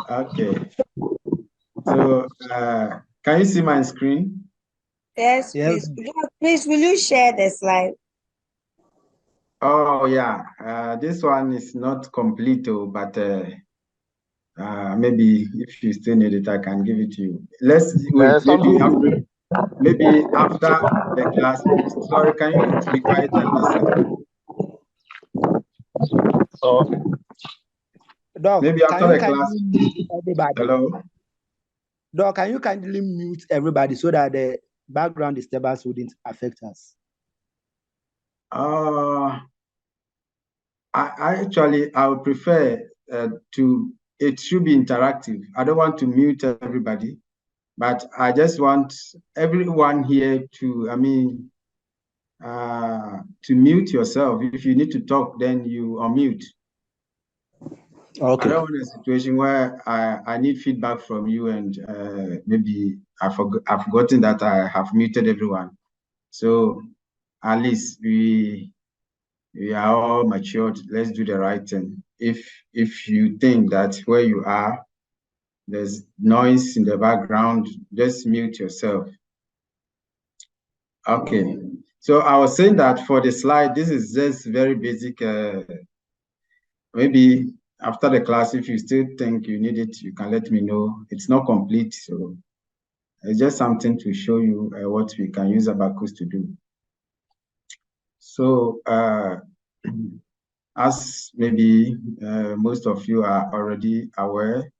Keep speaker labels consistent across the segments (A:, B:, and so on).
A: Okay. So, can you see my screen?
B: Yes,
C: Yes.
B: please. Please, will you share the slide?
A: Oh, yeah. This one is not complete, but maybe if you still need it, I can give it to you. Let's wait. Maybe after the class. Sorry, can you be quiet and listen?
C: So, Doc,
A: Maybe after the class.
C: mute everybody?
A: Hello.
C: Doc, can you kindly mute everybody so that the background disturbance wouldn't affect us?
A: I would prefer it should be interactive. I don't want to mute everybody, but I just want everyone here to mute yourself. If you need to talk, then you unmute.
C: Okay.
A: I don't want a situation where I need feedback from you and maybe I've forgotten that I have muted everyone. So at least we are all matured. Let's do the right thing. If you think that where you are, there's noise in the background, just mute yourself. Okay. So I was saying that for the slide, this is just very basic. Maybe after the class, if you still think you need it, you can let me know. It's not complete, so it's just something to show you what we can use Abaqus to do. So as maybe most of you are already aware,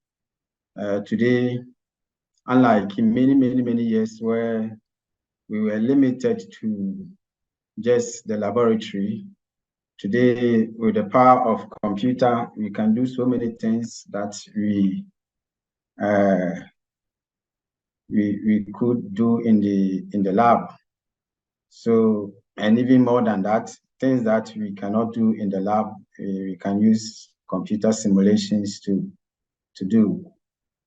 A: today, unlike in many years where we were limited to just the laboratory, today with the power of computer, we can do so many things that we could do in the lab. So, and even more than that, things that we cannot do in the lab, we can use computer simulations to do.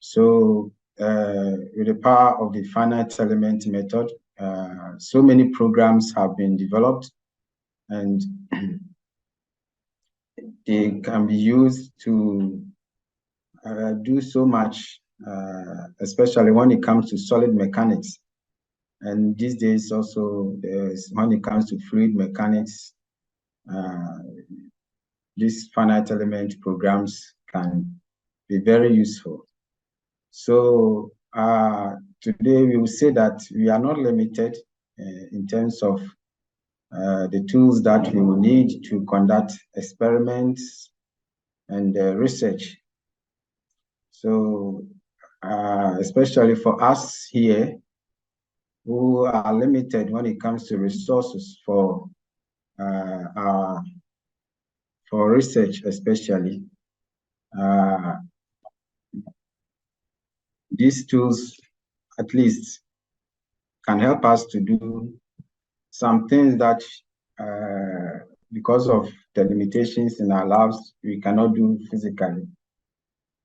A: So, with the power of the finite element method, so many programs have been developed, and they can be used to do so much, especially when it comes to solid mechanics. And these days also, when it comes to fluid mechanics, these finite element programs can be very useful. So today we will say that we are not limited in terms of the tools that we will need to conduct experiments and research. So especially for us here, who are limited when it comes to resources for research, especially. These tools, at least, can help us to do some things that, because of the limitations in our labs, we cannot do physically.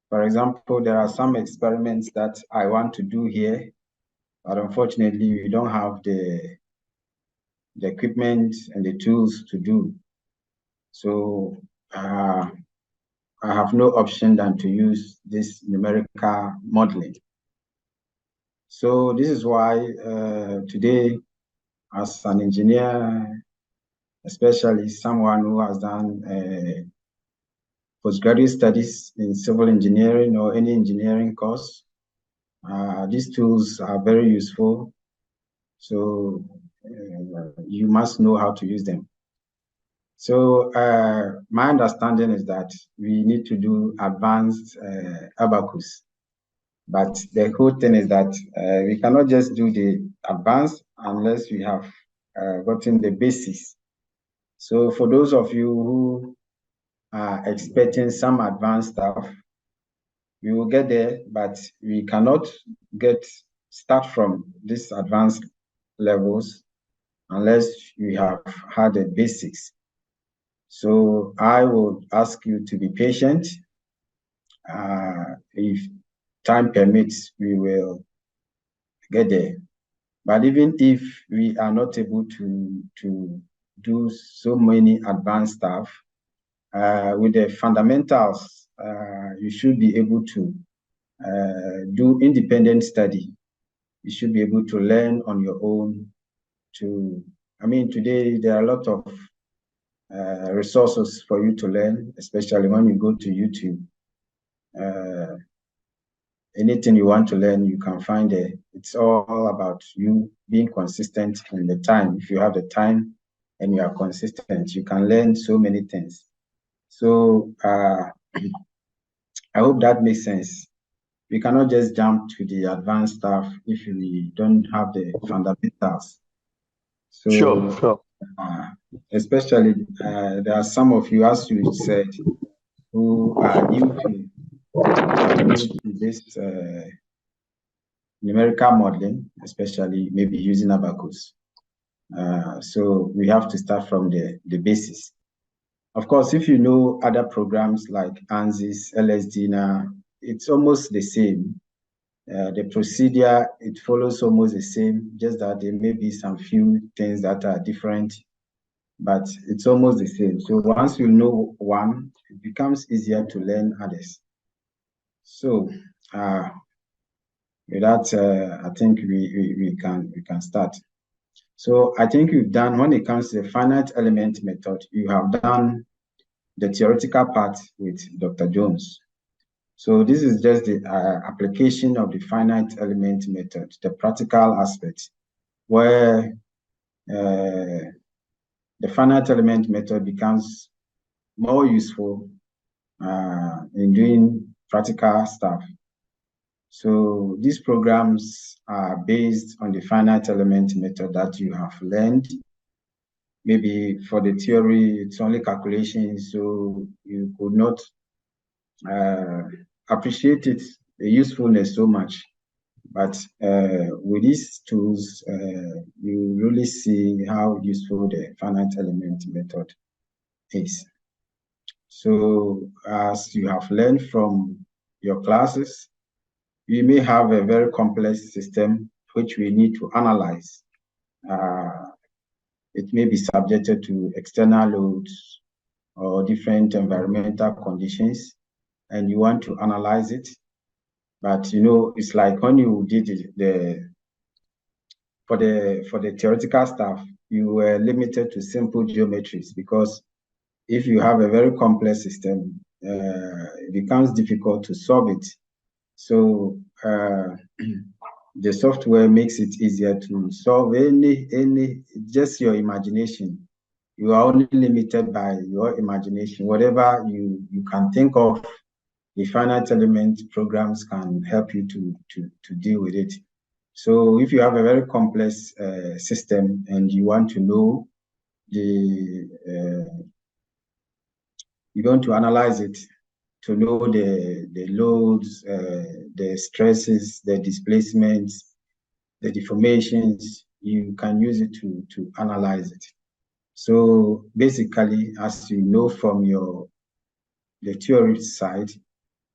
A: For example, there are some experiments that I want to do here, but unfortunately, we don't have the equipment and the tools to do. So I have no option than to use this numerical modeling. So this is why today, as an engineer, especially someone who has done postgraduate studies in civil engineering or any engineering course, these tools are very useful. So you must know how to use them. So my understanding is that we need to do advanced Abaqus. But the whole thing is that we cannot just do the advanced unless we have gotten the basics. So for those of you who are expecting some advanced stuff, we will get there, but we cannot start from these advanced levels unless we have had the basics. So I would ask you to be patient. If time permits, we will get there. But even if we are not able to do so many advanced stuff, with the fundamentals, you should be able to do independent study. You should be able to learn on your own. Today there are a lot of resources for you to learn, especially when you go to YouTube. Anything you want to learn, you can find it. It's all about you being consistent in the time. If you have the time and you are consistent, you can learn so many things. So I hope that makes sense. We cannot just jump to the advanced stuff if we don't have the fundamentals. So,
D: sure.
A: Especially there are some of you, as you said, who are new to this numerical modeling, especially maybe using Abaqus. So we have to start from the basis. Of course, if you know other programs like ANSYS, LSD, it's almost the same. The procedure, it follows almost the same, just that there may be some few things that are different, but it's almost the same. So once you know one, it becomes easier to learn others. So with that, I think we can start. So I think we've done, when it comes to the finite element method, you have done the theoretical part with Dr. Jones. So this is just the application of the finite element method, the practical aspect, where the finite element method becomes more useful in doing practical stuff. So these programs are based on the finite element method that you have learned. Maybe for the theory, it's only calculations, so you could not appreciate it, the usefulness so much. But with these tools, you really see how useful the finite element method is. So as you have learned from your classes, we may have a very complex system which we need to analyze. It may be subjected to external loads or different environmental conditions, and you want to analyze it. But it's like when you did for the theoretical stuff, you were limited to simple geometries, because if you have a very complex system, it becomes difficult to solve it. So the software makes it easier to solve any just your imagination. You are only limited by your imagination. Whatever you can think of, the finite element programs can help you to deal with it. So if you have a very complex system and you want to know you want to analyze it, to know the loads, the stresses, the displacements, the deformations, you can use it to analyze it. So basically, as you know from the theory side,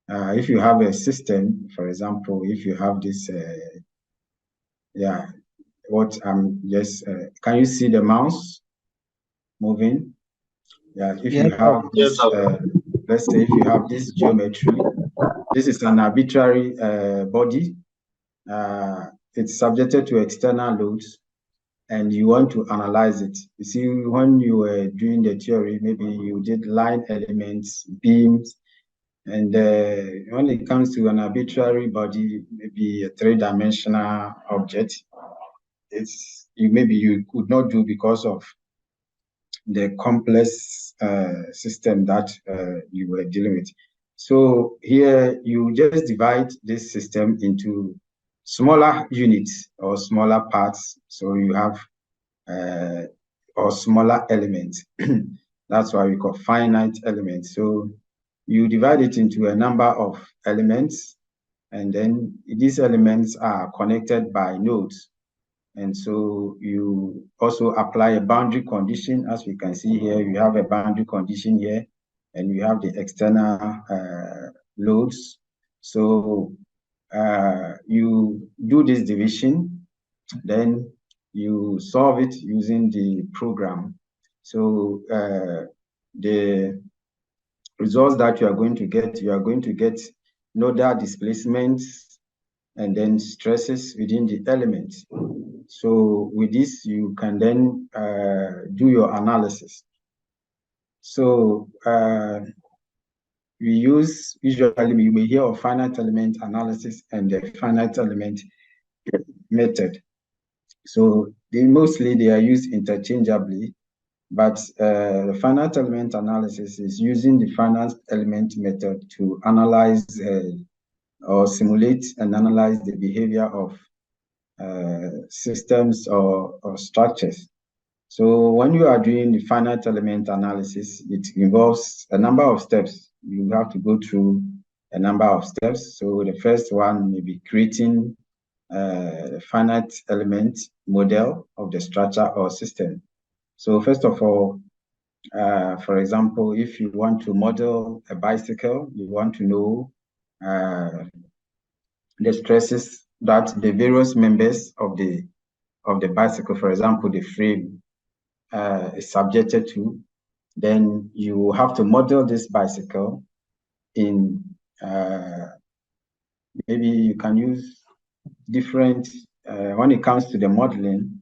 A: if you have a system, for example, if you have this, what I'm just, can you see the mouse moving? Yeah, if you have this, let's say if you have this geometry, this is an arbitrary body. It's subjected to external loads, and you want to analyze it. You see, when you were doing the theory, maybe you did line elements, beams, and when it comes to an arbitrary body, maybe a three-dimensional object, maybe you could not do because of the complex system that you were dealing with. So here you just divide this system into smaller units or smaller parts. So you have or smaller elements. That's why we call finite elements. So you divide it into a number of elements, and then these elements are connected by nodes. And so you also apply a boundary condition. As we can see here, you have a boundary condition here, and you have the external loads. So you do this division, then you solve it using the program. So the results that you are going to get nodal displacements and then stresses within the element. So with this, you can then do your analysis. So usually you may hear of finite element analysis and the finite element method. So mostly they are used interchangeably, but the finite element analysis is using the finite element method to analyze or simulate and analyze the behavior of systems or structures. So when you are doing the finite element analysis, it involves a number of steps. You have to go through a number of steps. So the first one may be creating a finite element model of the structure or system. So first of all, for example, if you want to model a bicycle, you want to know the stresses that the various members of the bicycle, for example, the frame, is subjected to. Then you have to model this bicycle in maybe you can use different when it comes to the modeling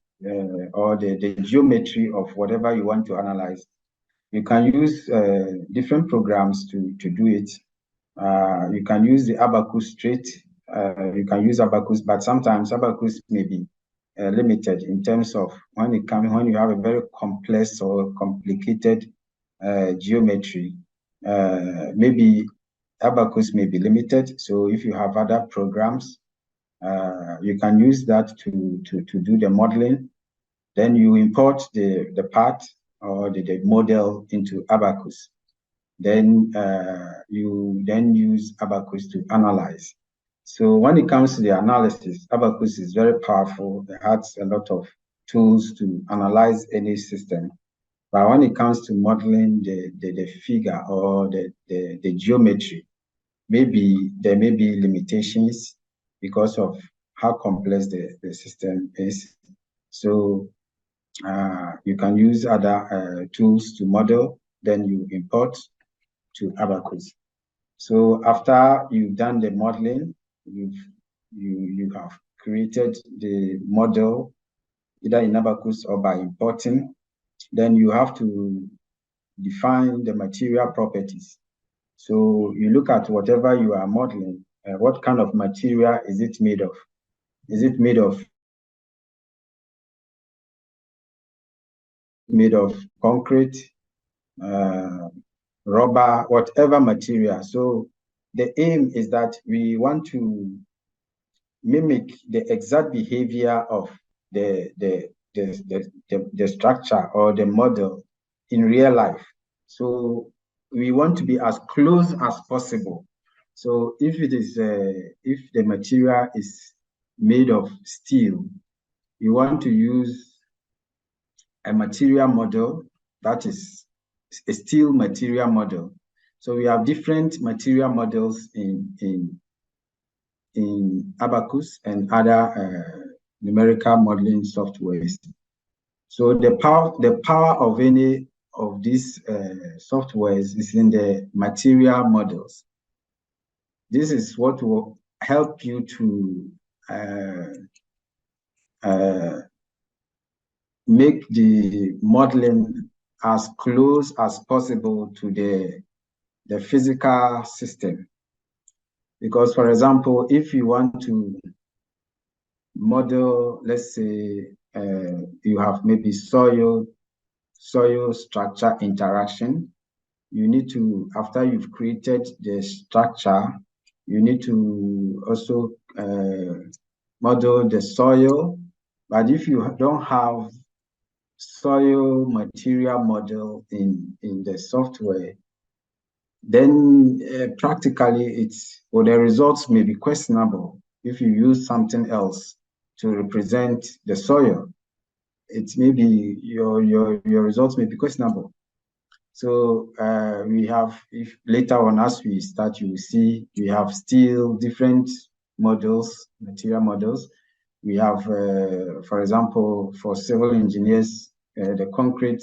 A: or the geometry of whatever you want to analyze. You can use different programs to do it. You can use the Abaqus straight. You can use Abaqus, but sometimes Abaqus may be limited in terms of when you have a very complex or complicated geometry. Maybe Abaqus may be limited. So if you have other programs, you can use that to do the modeling. Then you import the part or the model into Abaqus. Then you then use Abaqus to analyze. So when it comes to the analysis, Abaqus is very powerful. It has a lot of tools to analyze any system. But when it comes to modeling the figure or the geometry, maybe there may be limitations because of how complex the system is. So you can use other tools to model, then you import to Abaqus. So after you've done the modeling, you have created the model either in Abaqus or by importing. Then you have to define the material properties. So you look at whatever you are modeling, what kind of material is it made of? Is it made of concrete, rubber, whatever material? So the aim is that we want to mimic the exact behavior of the structure or the model in real life. So we want to be as close as possible. So if it is if the material is made of steel, you want to use a material model that is a steel material model. So we have different material models in Abaqus and other numerical modeling softwares. So the power of any of these softwares is in the material models. This is what will help you to make the modeling as close as possible to the physical system. Because, for example, if you want to model, let's say you have maybe soil structure interaction, you need to, after you've created the structure, you need to also model the soil. But if you don't have soil material model in the software, then practically the results may be questionable. If you use something else to represent the soil, it may be your results may be questionable. So we have, if later on as we start, you will see we have still different models, material models. We have, for example, for civil engineers, the concrete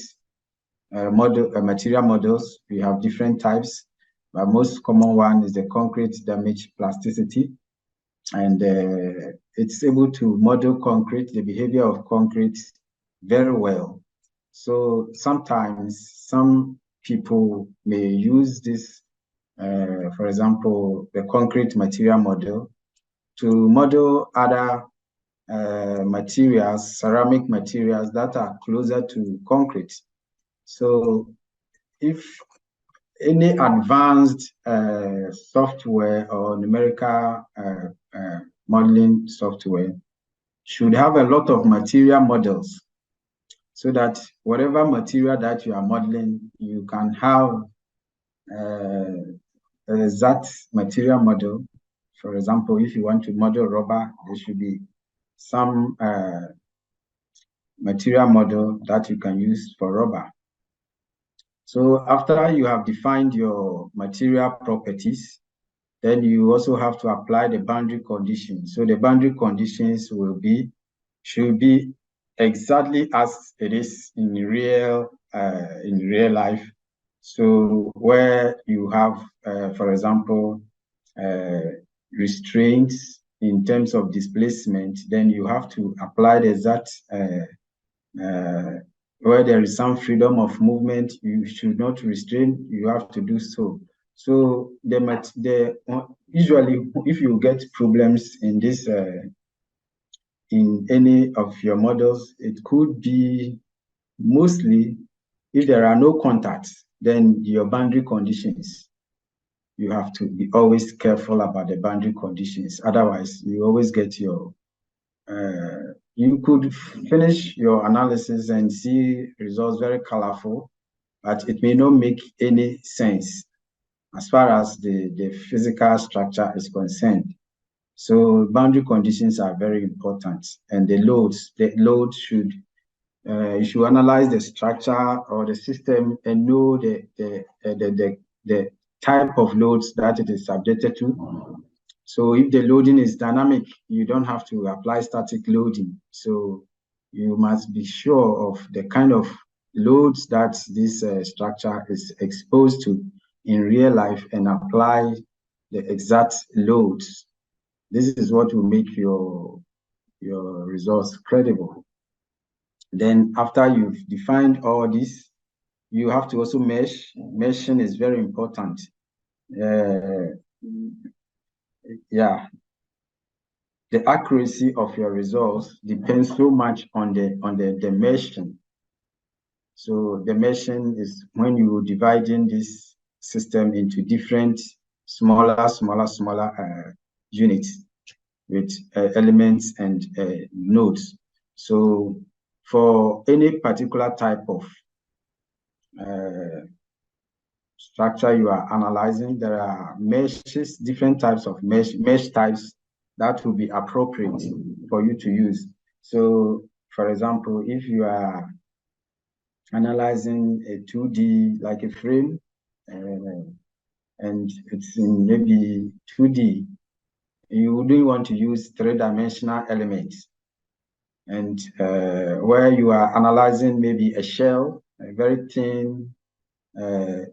A: material models, we have different types. but most common one is the concrete damage plasticity. And it's able to model concrete, the behavior of concrete very well. So sometimes some people may use this, for example, the concrete material model to model other materials, ceramic materials that are closer to concrete. So if any advanced software or numerical modeling software should have a lot of material models, so that whatever material that you are modeling, you can have that material model. For example, if you want to model rubber, there should be some material model that you can use for rubber. So after you have defined your material properties, then you also have to apply the boundary conditions. So the boundary conditions should be exactly as it is in real life. So where you have, for example, restraints in terms of displacement, then you have to apply the exact where there is some freedom of movement, you should not restrain, you have to do so. So usually if you get problems in this in any of your models, it could be mostly if there are no contacts, then your boundary conditions. You have to be always careful about the boundary conditions. Otherwise, you always get your you could finish your analysis and see results very colorful, but it may not make any sense as far as the physical structure is concerned. So boundary conditions are very important, and the load should you should analyze the structure or the system and know the type of loads that it is subjected to. So if the loading is dynamic, you don't have to apply static loading. So you must be sure of the kind of loads that this structure is exposed to in real life and apply the exact loads. This is what will make your results credible. Then after you've defined all this, you have to also mesh. Meshing is very important. Yeah, the accuracy of your results depends so much on the meshing. So the meshing is when you dividing this system into different smaller units with elements and nodes. So for any particular type of structure you are analyzing, there are meshes, different types of mesh types that will be appropriate for you to use. So for example, if you are analyzing a 2D, like a frame, and it's in maybe 2D, you wouldn't want to use three-dimensional elements. And where you are analyzing maybe a shell, a very thin,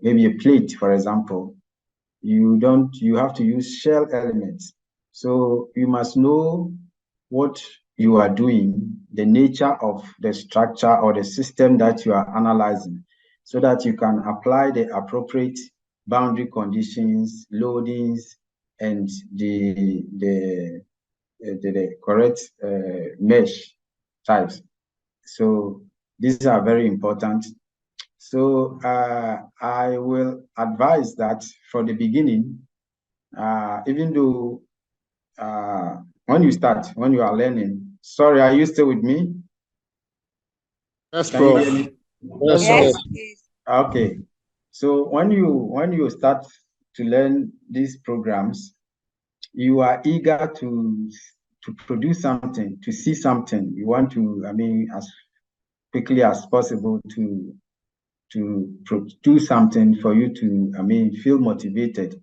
A: maybe a plate, for example, you have to use shell elements. So you must know what you are doing, the nature of the structure or the system that you are analyzing, so that you can apply the appropriate boundary conditions, loadings, and the correct mesh types. So these are very important. So I will advise that for the beginning, even though when you are learning, sorry, are you still with me?
D: Yes,
A: Can you
D: Prof.
A: hear me?
D: Yes,
B: Yes,
D: sir.
B: please.
A: Okay. So when you start to learn these programs, you are eager to produce something, to see something. You want to, I mean, as quickly as possible to do something for you to, I mean, feel motivated.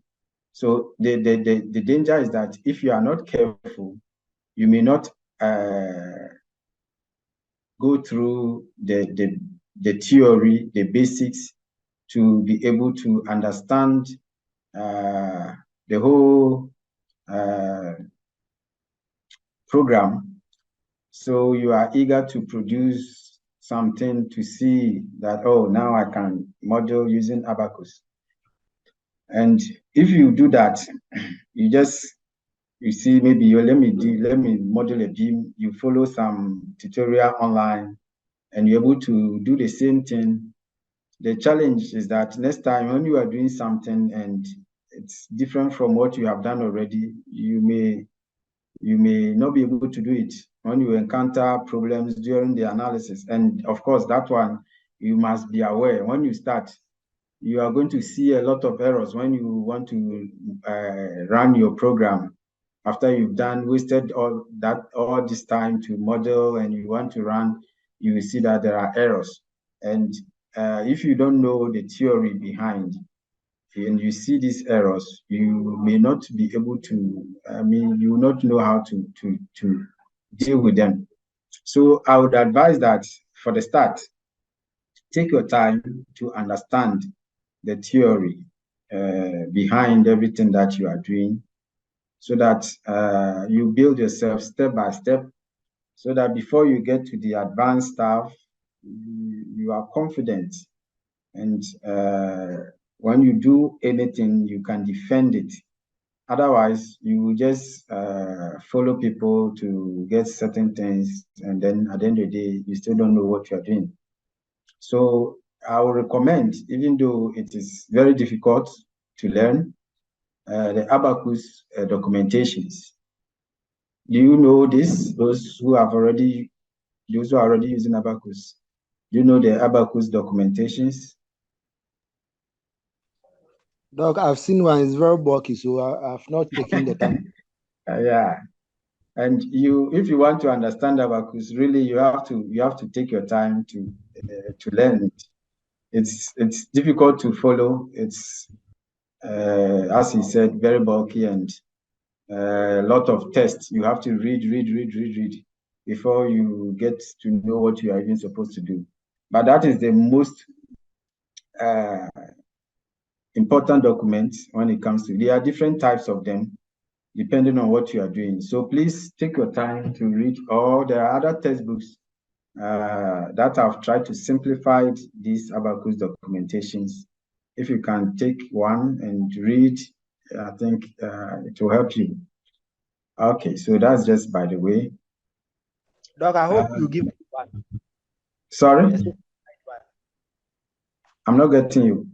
A: So the danger is that if you are not careful, you may not go through the theory, the basics, to be able to understand the whole program. So you are eager to produce something to see that, oh, now I can model using Abaqus. And if you do that, you see, maybe let me model a beam. You follow some tutorial online, and you're able to do the same thing. The challenge is that next time when you are doing something and it's different from what you have done already, you may not be able to do it when you encounter problems during the analysis. And of course, that one, you must be aware. When you start, you are going to see a lot of errors when you want to run your program. After you've wasted all this time to model and you want to run, you will see that there are errors. And if you don't know the theory behind, and you see these errors, you may not be able to, you will not know how to deal with them. So I would advise that for the start, take your time to understand the theory behind everything that you are doing, so that you build yourself step by step, so that before you get to the advanced stuff, you are confident. And when you do anything, you can defend it. Otherwise, you will just follow people to get certain things, and then at the end of the day, you still don't know what you're doing. So I would recommend, even though it is very difficult to learn, the Abaqus documentations. Do you know this? Those who are already using Abaqus, do you know the Abaqus documentations?
C: Doc, I've seen one. It's very bulky, so I've not taken the time.
A: Yeah, and if you want to understand Abaqus, really, you have to take your time to learn it. It's difficult to follow. It's as he said, very bulky, and a lot of tests. You have to read before you get to know what you are even supposed to do. But that is the most important document when it comes to. There are different types of them, depending on what you are doing. So please take your time to read. Or there are other textbooks that have tried to simplify these Abaqus documentations. If you can take one and read, I think it will help you. Okay, so that's just by the way.
C: Doc, I hope you give me one.
A: Sorry? I'm not getting you.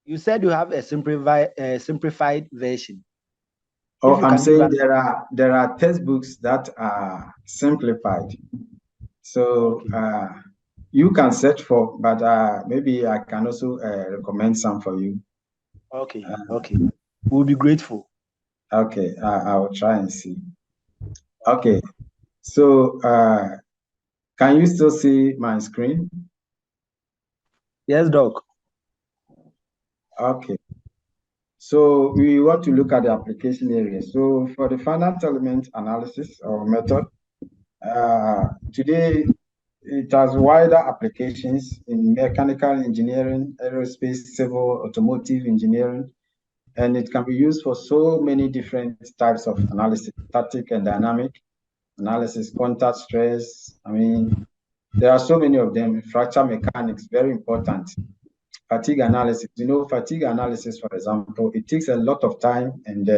C: You said you have a simplified version.
A: Oh, I'm saying there are textbooks that are simplified. So you can search for, but maybe I can also recommend some for you.
C: Okay, okay. We'll be grateful.
A: Okay, I will try and see. Okay, so can you still see my screen?
C: Yes, Doc.
A: Okay. So we want to look at the application area. So for the finite element analysis or method, today it has wider applications in mechanical engineering, aerospace, civil, automotive engineering, and it can be used for so many different types of analysis, static and dynamic analysis, contact stress. I mean, there are so many of them. Fracture mechanics, very important. Fatigue analysis. You know, fatigue analysis, for example, it takes a lot of time and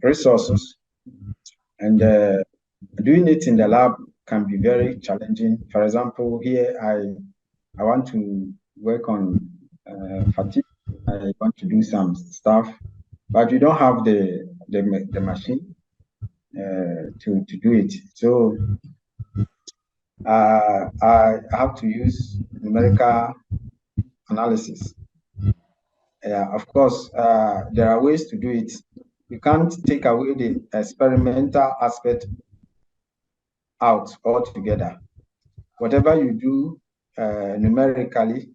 A: resources. And doing it in the lab can be very challenging. For example, here I want to work on fatigue. I want to do some stuff, but you don't have the machine to do it. So I have to use numerical analysis. Of course, there are ways to do it. You can't take away the experimental aspect out altogether. Whatever you do numerically,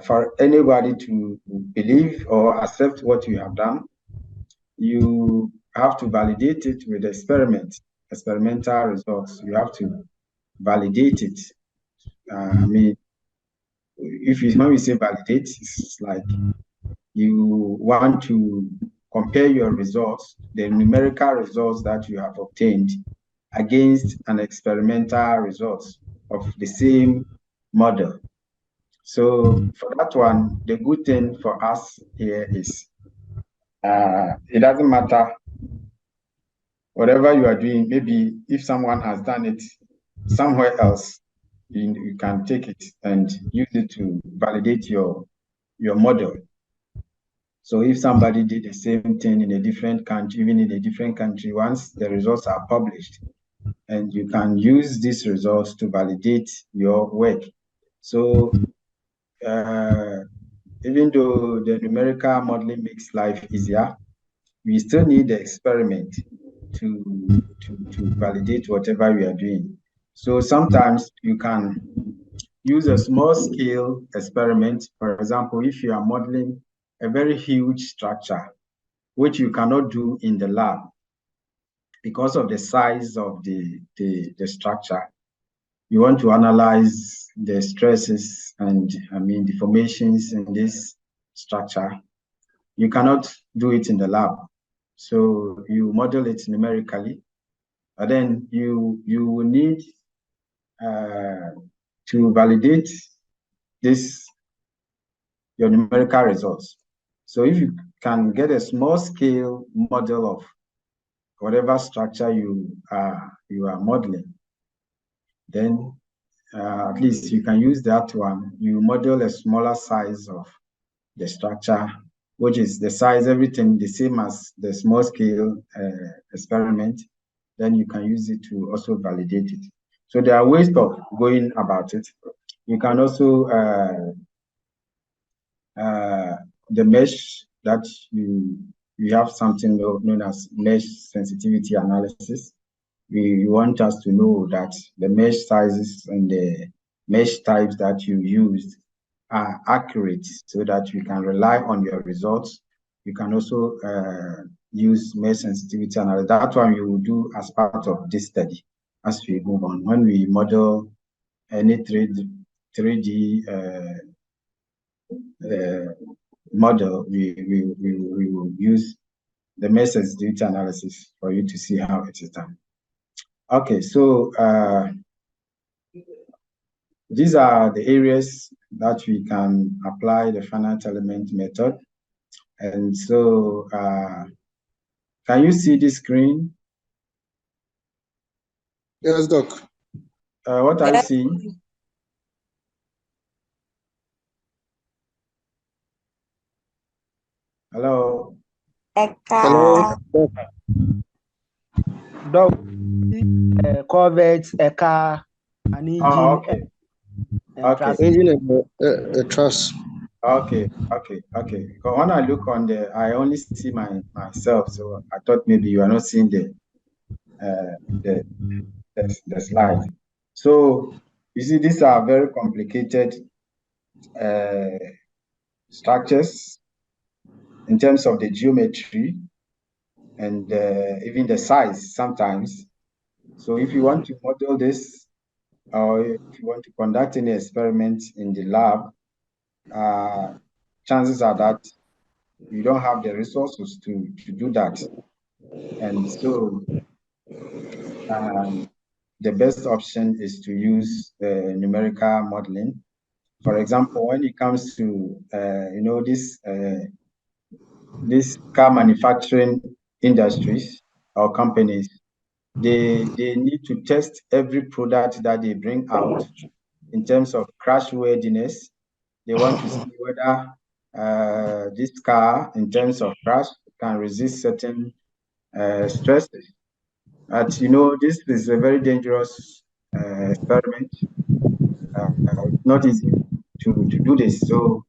A: for anybody to believe or accept what you have done, you have to validate it with experimental results. You have to validate it. I mean, when we say validate, it's like you want to compare your results, the numerical results that you have obtained, against an experimental results of the same model. So for that one, the good thing for us here is it doesn't matter whatever you are doing. Maybe if someone has done it somewhere else, you can take it and use it to validate your model. So if somebody did the same thing in a different country, even in a different country, once the results are published, and you can use these results to validate your work. So even though the numerical modeling makes life easier, we still need the experiment to validate whatever we are doing. So sometimes you can use a small scale experiment. For example, if you are modeling a very huge structure, which you cannot do in the lab because of the size of the structure, you want to analyze the stresses and deformations in this structure. You cannot do it in the lab. So you model it numerically, and then you will need to validate your numerical results. So if you can get a small scale model of whatever structure you are modeling, then at least you can use that one. You model a smaller size of the structure, which is the size, everything the same as the small scale experiment. Then you can use it to also validate it. So there are ways of going about it. You can also the mesh that you have something known as mesh sensitivity analysis. We want us to know that the mesh sizes and the mesh types that you used are accurate, so that you can rely on your results. You can also use mesh sensitivity analysis. That one you will do as part of this study as we move on. When we model any 3D model, we will use the mesh sensitivity analysis for you to see how it is done. Okay, so these are the areas that we can apply the finite element method. And so, can you see the screen?
D: Yes, Doc.
A: What I see? Hello?
D: Hello.
C: Doc, corvettes, a car, an engine.
A: Oh, okay. Okay.
D: Engine and truss.
A: Okay. Because when I look on I only see myself, so I thought maybe you are not seeing the slide. So you see, these are very complicated structures in terms of the geometry and even the size sometimes. So if you want to model this, or if you want to conduct any experiment in the lab, chances are that you don't have the resources to do that. And so the best option is to use numerical modeling. For example, when it comes to this car manufacturing industries or companies, they need to test every product that they bring out in terms of crash worthiness. They want to see whether this car, in terms of crash, can resist certain stresses. But this is a very dangerous experiment. It's not easy to do this. So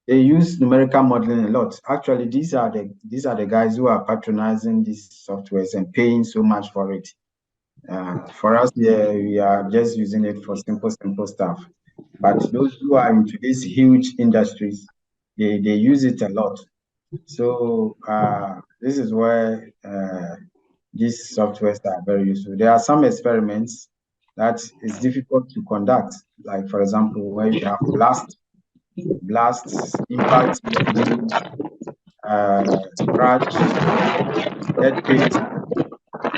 A: they use numerical modeling a lot. Actually, these are the guys who are patronizing these softwares and paying so much for it. For us, we are just using it for simple stuff. But those who are into these huge industries, they use it a lot. So this is where these softwares are very useful. There are some experiments that is difficult to conduct, like for example, where you have blasts, impact loading, crash, earthquake.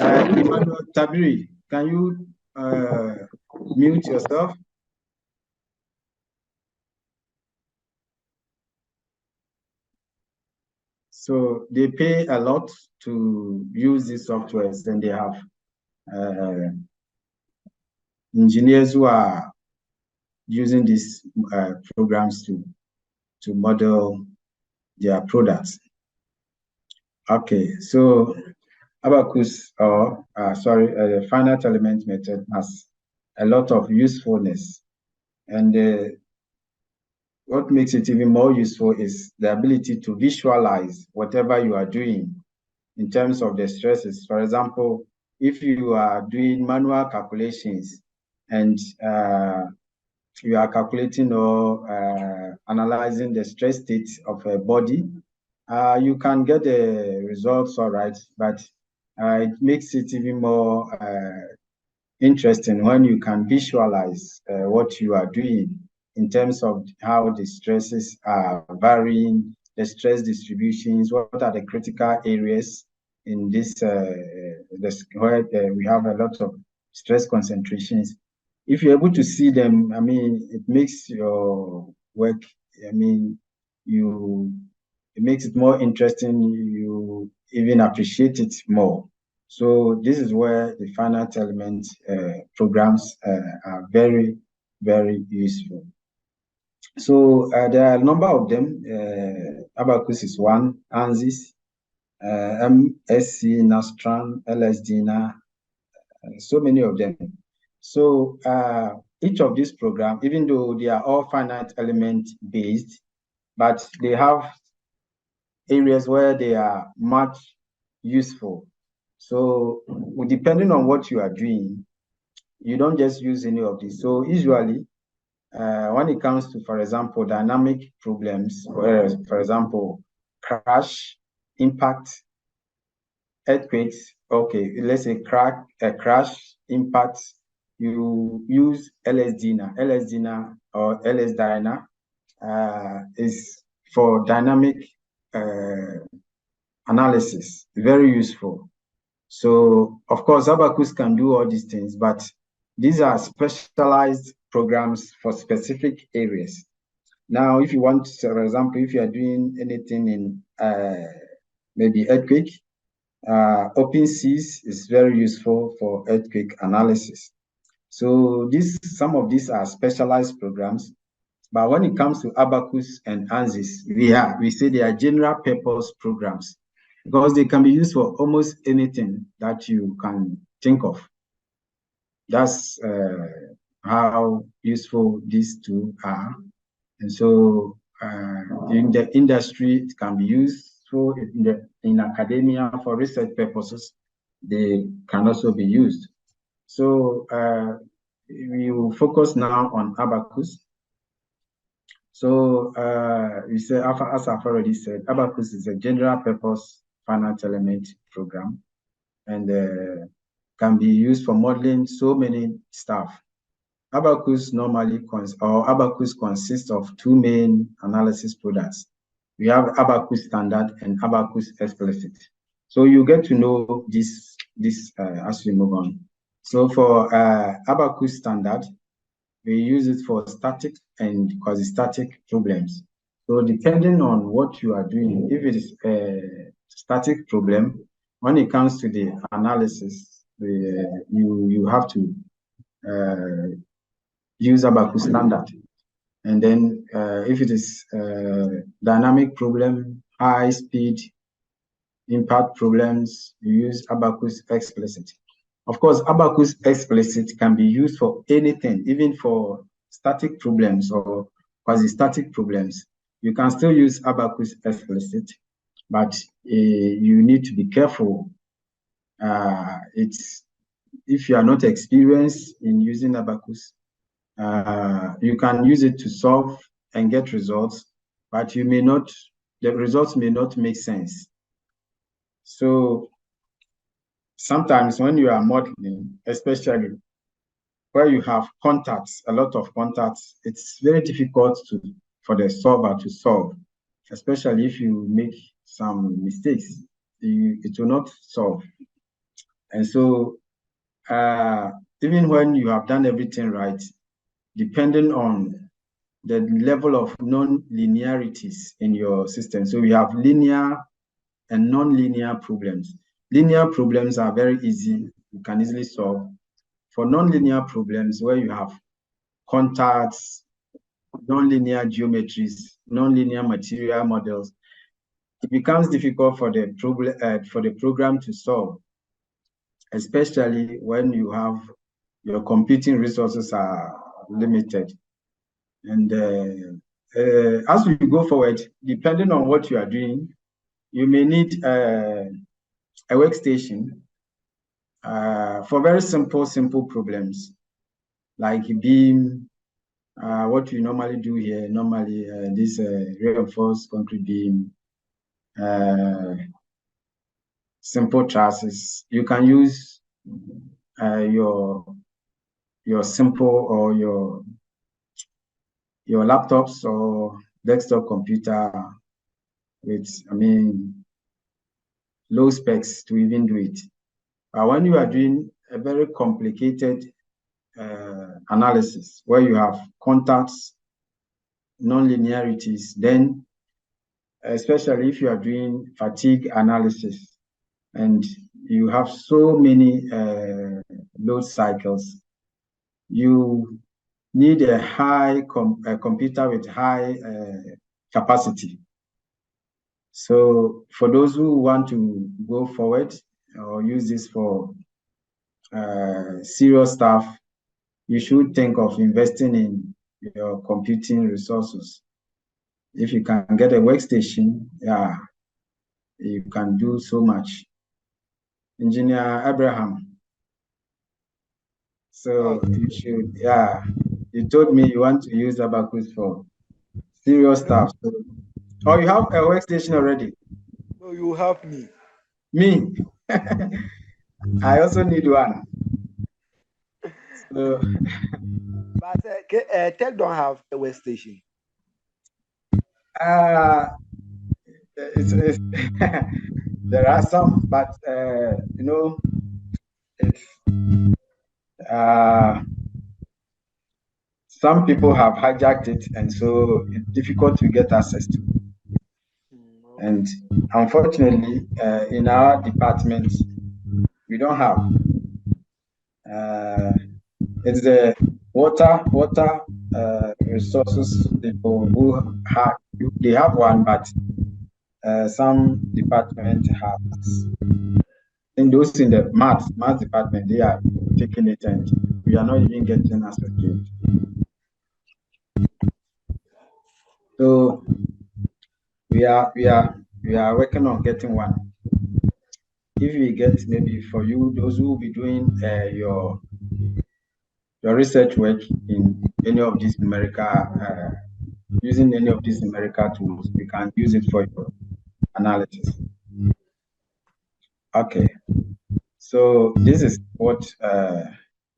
A: Emmanuel Tabiri, can you mute yourself? So they pay a lot to use these softwares, and they have engineers who are using these programs to model their products. Okay, so Abaqus, or the finite element method has a lot of usefulness, and what makes it even more useful is the ability to visualize whatever you are doing in terms of the stresses. For example, if you are doing manual calculations and you are calculating or analyzing the stress state of a body, you can get the results all right, but it makes it even more interesting when you can visualize what you are doing in terms of how the stresses are varying, the stress distributions, what are the critical areas in this, where we have a lot of stress concentrations. If you're able to see them, I mean, it makes your work, I mean, it makes it more interesting. You even appreciate it more. So this is where the finite element programs are very, very useful. So there are a number of them. Abaqus is one, ANSYS, MSc, Nastran, LSDNA, so many of them. So each of these programs, even though they are all finite element based, but they have areas where they are much useful. So depending on what you are doing, you don't just use any of these. So usually, when it comes to, for example, dynamic problems, whereas, for example, crash, impact, earthquakes, okay, let's say crash, impact, you use LSDNA. LSDNA or LSDNA is for dynamic analysis, very useful. So, of course, Abaqus can do all these things, but these are specialized programs for specific areas. Now, if you want, for example, if you are doing anything in maybe earthquake, OpenSeas is very useful for earthquake analysis. So some of these are specialized programs, but when it comes to Abaqus and ANSYS, we say they are general purpose programs, because they can be used for almost anything that you can think of. That's how useful these two are. And so in the industry, it can be useful. In academia for research purposes, they can also be used. So we will focus now on Abaqus. So we say, as I've already said, Abaqus is a general purpose finite element program, and can be used for modeling so many stuff. Abaqus consists of two main analysis products. We have Abaqus Standard and Abaqus Explicit. So you get to know this as we move on. So for Abaqus Standard, we use it for static and quasi-static problems. So depending on what you are doing, if it is a static problem, when it comes to the analysis, you have to use Abaqus Standard. And then if it is a dynamic problem, high speed, impact problems, you use Abaqus Explicit. Of course, Abaqus Explicit can be used for anything, even for static problems or quasi-static problems. You can still use Abaqus Explicit, but you need to be careful. If you are not experienced in using Abaqus, you can use it to solve and get results, but the results may not make sense. So sometimes when you are modeling, especially where you have contacts, a lot of contacts, it's very difficult for the solver to solve. especially if you make some mistakes, it will not solve. And so even when you have done everything right, depending on the level of non-linearities in your system. So we have linear and non-linear problems. Linear problems are very easy, you can easily solve. For non-linear problems, where you have contacts, non-linear geometries, non-linear material models, it becomes difficult for the program to solve, especially when you have your computing resources are limited. And as we go forward, depending on what you are doing, you may need a workstation for very simple problems like beam. What we normally do here, this reinforced concrete beam, simple trusses. You can use your simple or your laptops or desktop computer with, low specs to even do it. When you are doing a very complicated analysis where you have contacts, non-linearities, then especially if you are doing fatigue analysis and you have so many load cycles, you need a high computer with high capacity. So for those who want to go forward or use this for serious stuff, you should think of investing in your computing resources. If you can get a workstation, yeah, you can do so much. Engineer Abraham. So you should, yeah, you told me you want to use Abaqus for serious stuff. So, you have a workstation already?
C: No, you help me.
A: Me? I also need one. So,
C: but Tech don't have a workstation.
A: It's there are some, but it's some people have hijacked it, and so it's difficult to get access to. And unfortunately, in our department, we don't have. It's the water resources people who have. They have one, but some department has. And those in the math department, they are taking it, and we are not even getting access to it. So we are working on getting one. If we get, maybe for you, those who will be doing your research work in any of these numerical, using any of these numerical tools, we can use it for your analysis. Okay. So this is what,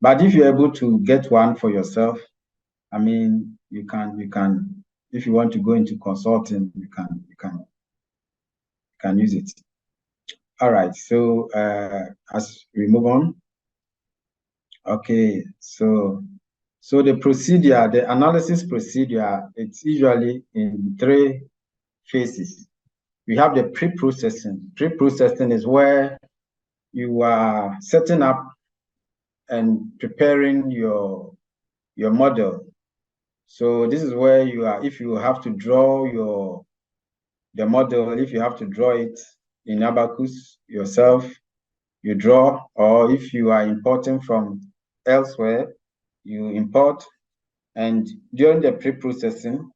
A: but if you're able to get one for yourself, you can, if you want to go into consulting, you can use it. All right. So as we move on, okay. So the procedure, the analysis procedure, it's usually in 3 phases. We have the pre-processing. Pre-processing is where you are setting up and preparing your model. So this is where you are, if you have to draw the model, if you have to draw it in Abaqus yourself, you draw, or if you are importing from elsewhere, you import. And during the pre-processing,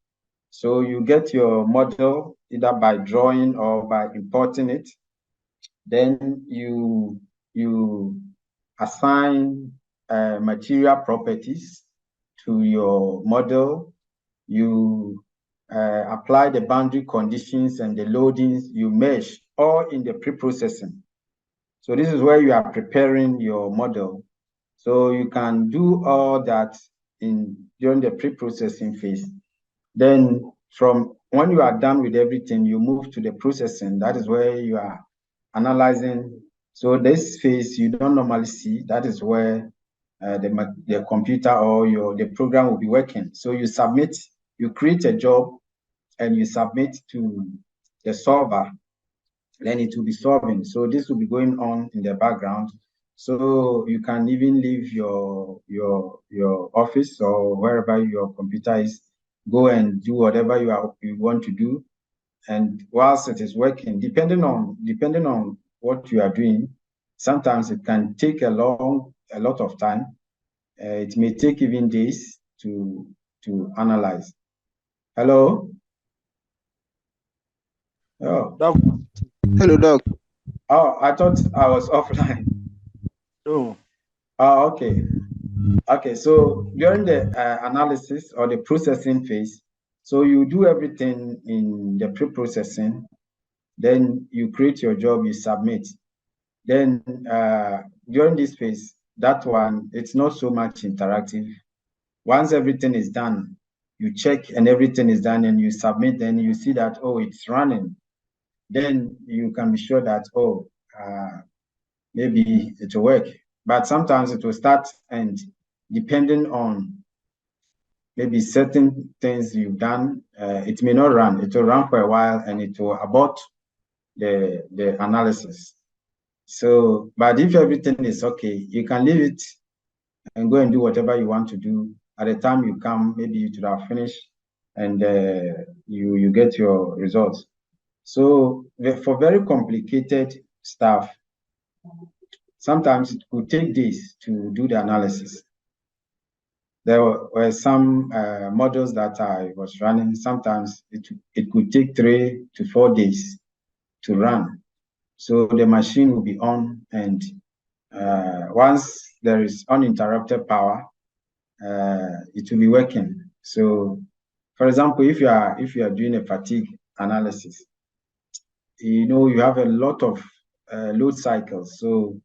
A: so you get your model either by drawing or by importing it. Then you assign material properties to your model. You apply the boundary conditions and the loadings, you mesh, all in the pre-processing. So this is where you are preparing your model. So you can do all that during the pre-processing phase. Then from when you are done with everything, you move to the processing. That is where you are analyzing. So this phase you don't normally see. That is where the computer or the program will be working. So you submit, you create a job, and you submit to the solver. Then it will be solving. So this will be going on in the background. So you can even leave your office or wherever your computer is, go and do whatever you want to do. And whilst it is working, depending on what you are doing, sometimes it can take a lot of time. It may take even days to analyze. Hello? Oh.
C: Doc.
D: Hello, Doc.
A: Oh, I thought I was offline.
C: No.
A: Oh, okay. Okay, so during the analysis or the processing phase, so you do everything in the pre-processing, then you create your job, you submit. Then during this phase, that one, it's not so much interactive. Once everything is done, you check and everything is done and you submit, then you see that, oh, it's running. Then you can be sure that, oh, maybe it will work. But sometimes it will start, and depending on maybe certain things you've done, it may not run. It will run for a while and it will abort the analysis. So, but if everything is okay, you can leave it and go and do whatever you want to do. At the time you come, maybe you should have finished and you get your results. So for very complicated stuff, sometimes it could take days to do the analysis. There were some models that I was running. Sometimes it could take 3 to 4 days to run. So the machine will be on, and once there is uninterrupted power, it will be working. So, for example, if you are doing a fatigue analysis, you have a lot of load cycles, so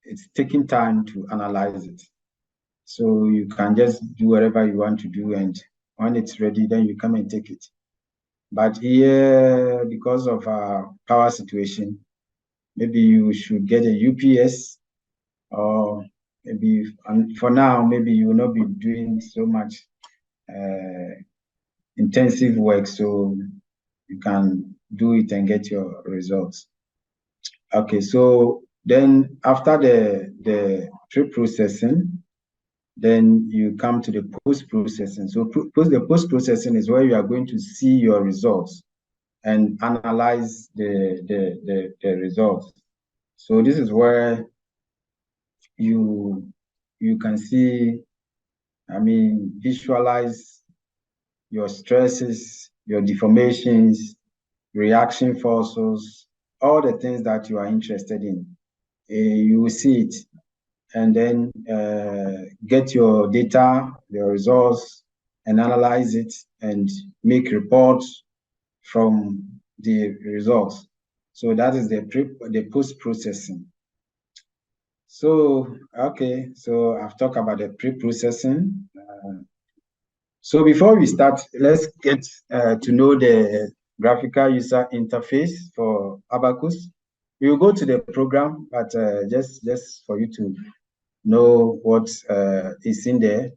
A: it's taking time to analyze it. So you can just do whatever you want to do, and when it's ready, then you come and take it. But here, because of our power situation, maybe you should get a UPS, or maybe for now, maybe you will not be doing so much intensive work, so you can do it and get your results. Okay, so then after the pre-processing, then you come to the post-processing. So the post-processing is where you are going to see your results and analyze the results. So this is where you can see, visualize your stresses, your deformations, reaction forces, all the things that you are interested in. You will see it, and then get your data, your results, and analyze it and make reports from the results. So that is the post-processing. So, okay, so I've talked about the pre-processing. So before we start, let's get to know the graphical user interface for Abaqus. We will go to the program, but just for you to know what is in there.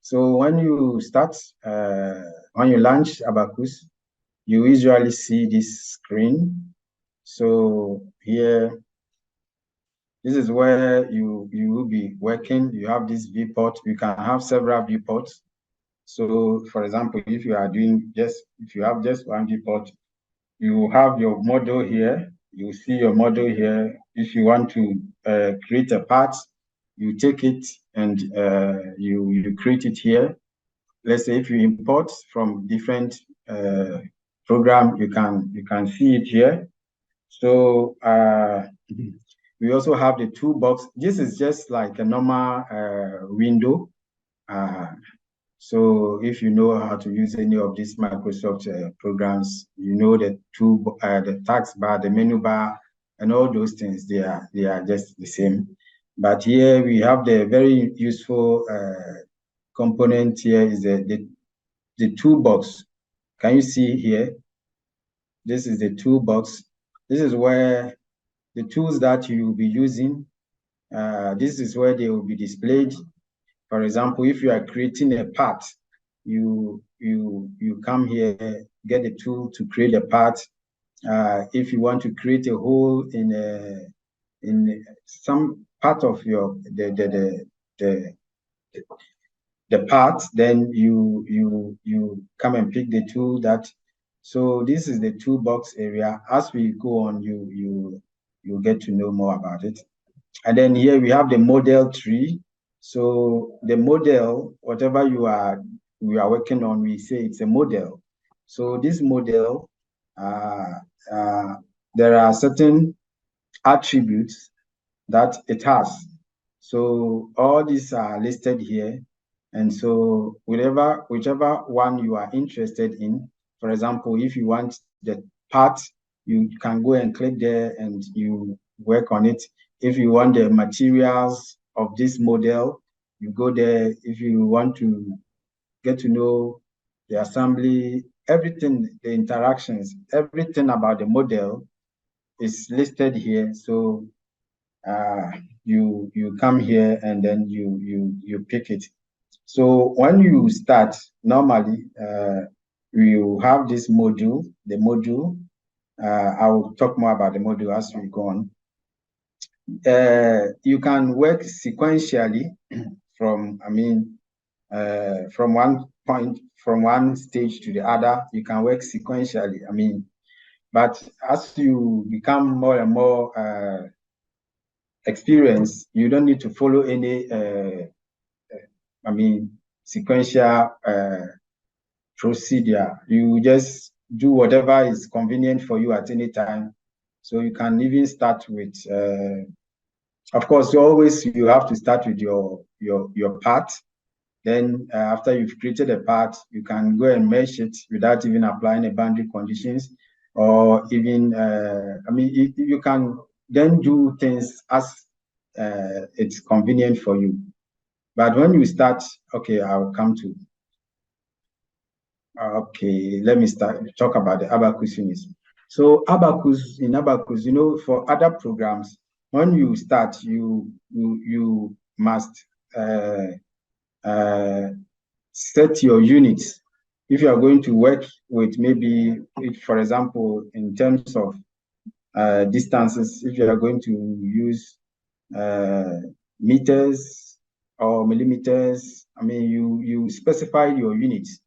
A: So when you start, when you launch Abaqus, you usually see this screen. So here, this is where you will be working. You have this viewport. You can have several viewports. So for example, if you have just one viewport, you have your model here. You see your model here. If you want to create a part, you take it and you create it here. Let's say if you import from different program, you can see it here. So we also have the toolbox. This is just like a normal window. So if you know how to use any of these Microsoft programs, you know the task bar, the menu bar, and all those things, they are just the same. But here we have the very useful component here is the toolbox. Can you see here? This is the toolbox. This is where the tools that you will be using, this is where they will be displayed. For example, if you are creating a part, you come here, get a tool to create a part. If you want to create a hole in some part of your the part, then you come and pick the tool that. So this is the toolbox area. As we go on, you get to know more about it. And then here we have the model tree. So the model, whatever we are working on, we say it's a model. So this model, there are certain attributes that it has. So all these are listed here. And so whichever one you are interested in, for example, if you want the part, you can go and click there and you work on it. If you want the materials of this model, you go there. If you want to get to know the assembly, everything, the interactions, everything about the model is listed here. So you come here and then you pick it. So when you start, normally you have this module, the module. I will talk more about the module as we go on. You can work sequentially from one point, from one stage to the other. You can work sequentially. But as you become more and more experienced, you don't need to follow any sequential procedure. You just do whatever is convenient for you at any time. So you can even start with, of course, always you have to start with your part. Then after you've created a part, you can go and mesh it without even applying the boundary conditions, or even, you can then do things as it's convenient for you. But when you start, okay, I'll come to, okay, let me talk about the Abaqus units. So in Abaqus, for other programs, when you start, you must set your units. If you are going to work with maybe, for example, in terms of distances, if you are going to use meters or millimeters, you specify your units.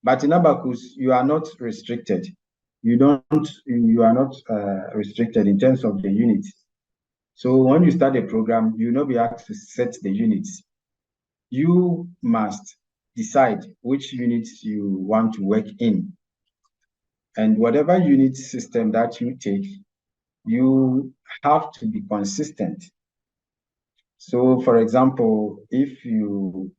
A: But in Abaqus, you are not restricted. You are not restricted in terms of the units. So when you start a program, you will not be asked to set the units. You must decide which units you want to work in. And whatever unit system that you take, you have to be consistent. So for example, if you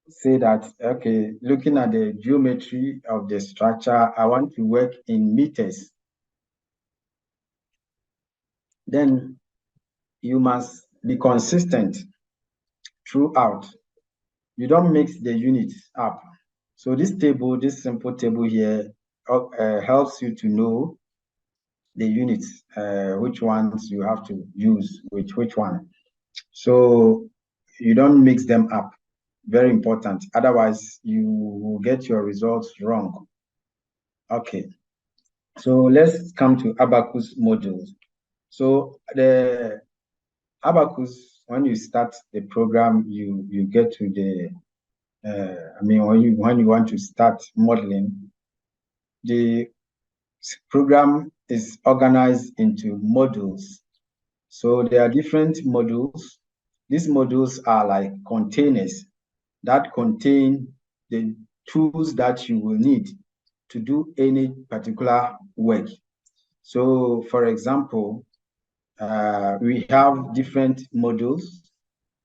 A: say that, okay, looking at the geometry of the structure, I want to work in meters, then you must be consistent throughout. You don't mix the units up. So this simple table here helps you to know the units, which ones you have to use, which one. So you don't mix them up. Very important. Otherwise, you will get your results wrong. Okay. So let's come to Abaqus modules. So the Abaqus, when you start the program, you get to the when you want to start modeling, the program is organized into modules. So there are different modules. These modules are like containers that contain the tools that you will need to do any particular work. So for example, we have different modules.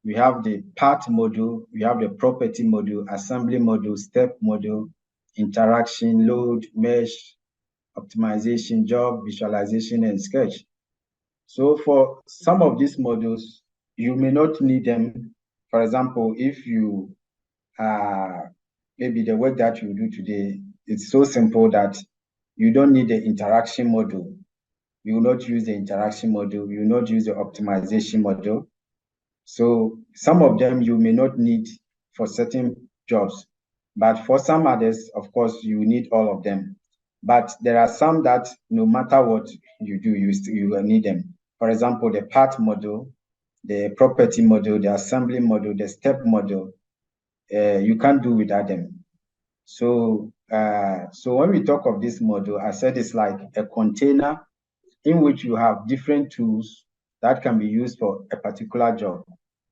A: We have the part module, we have the property module, assembly module, step module, interaction, load, mesh, optimization, job, visualization, and sketch. So for some of these modules, you may not need them. For example, if you maybe the work that you do today, it's so simple that you don't need the interaction module. You will not use the interaction module. You will not use the optimization module. So some of them you may not need for certain jobs, but for some others, of course, you need all of them. But there are some that no matter what you do, you will need them. For example, the part module, the property module, the assembly module, the step module, you can't do without them. So, so when we talk of this module, I said it's like a container in which you have different tools that can be used for a particular job.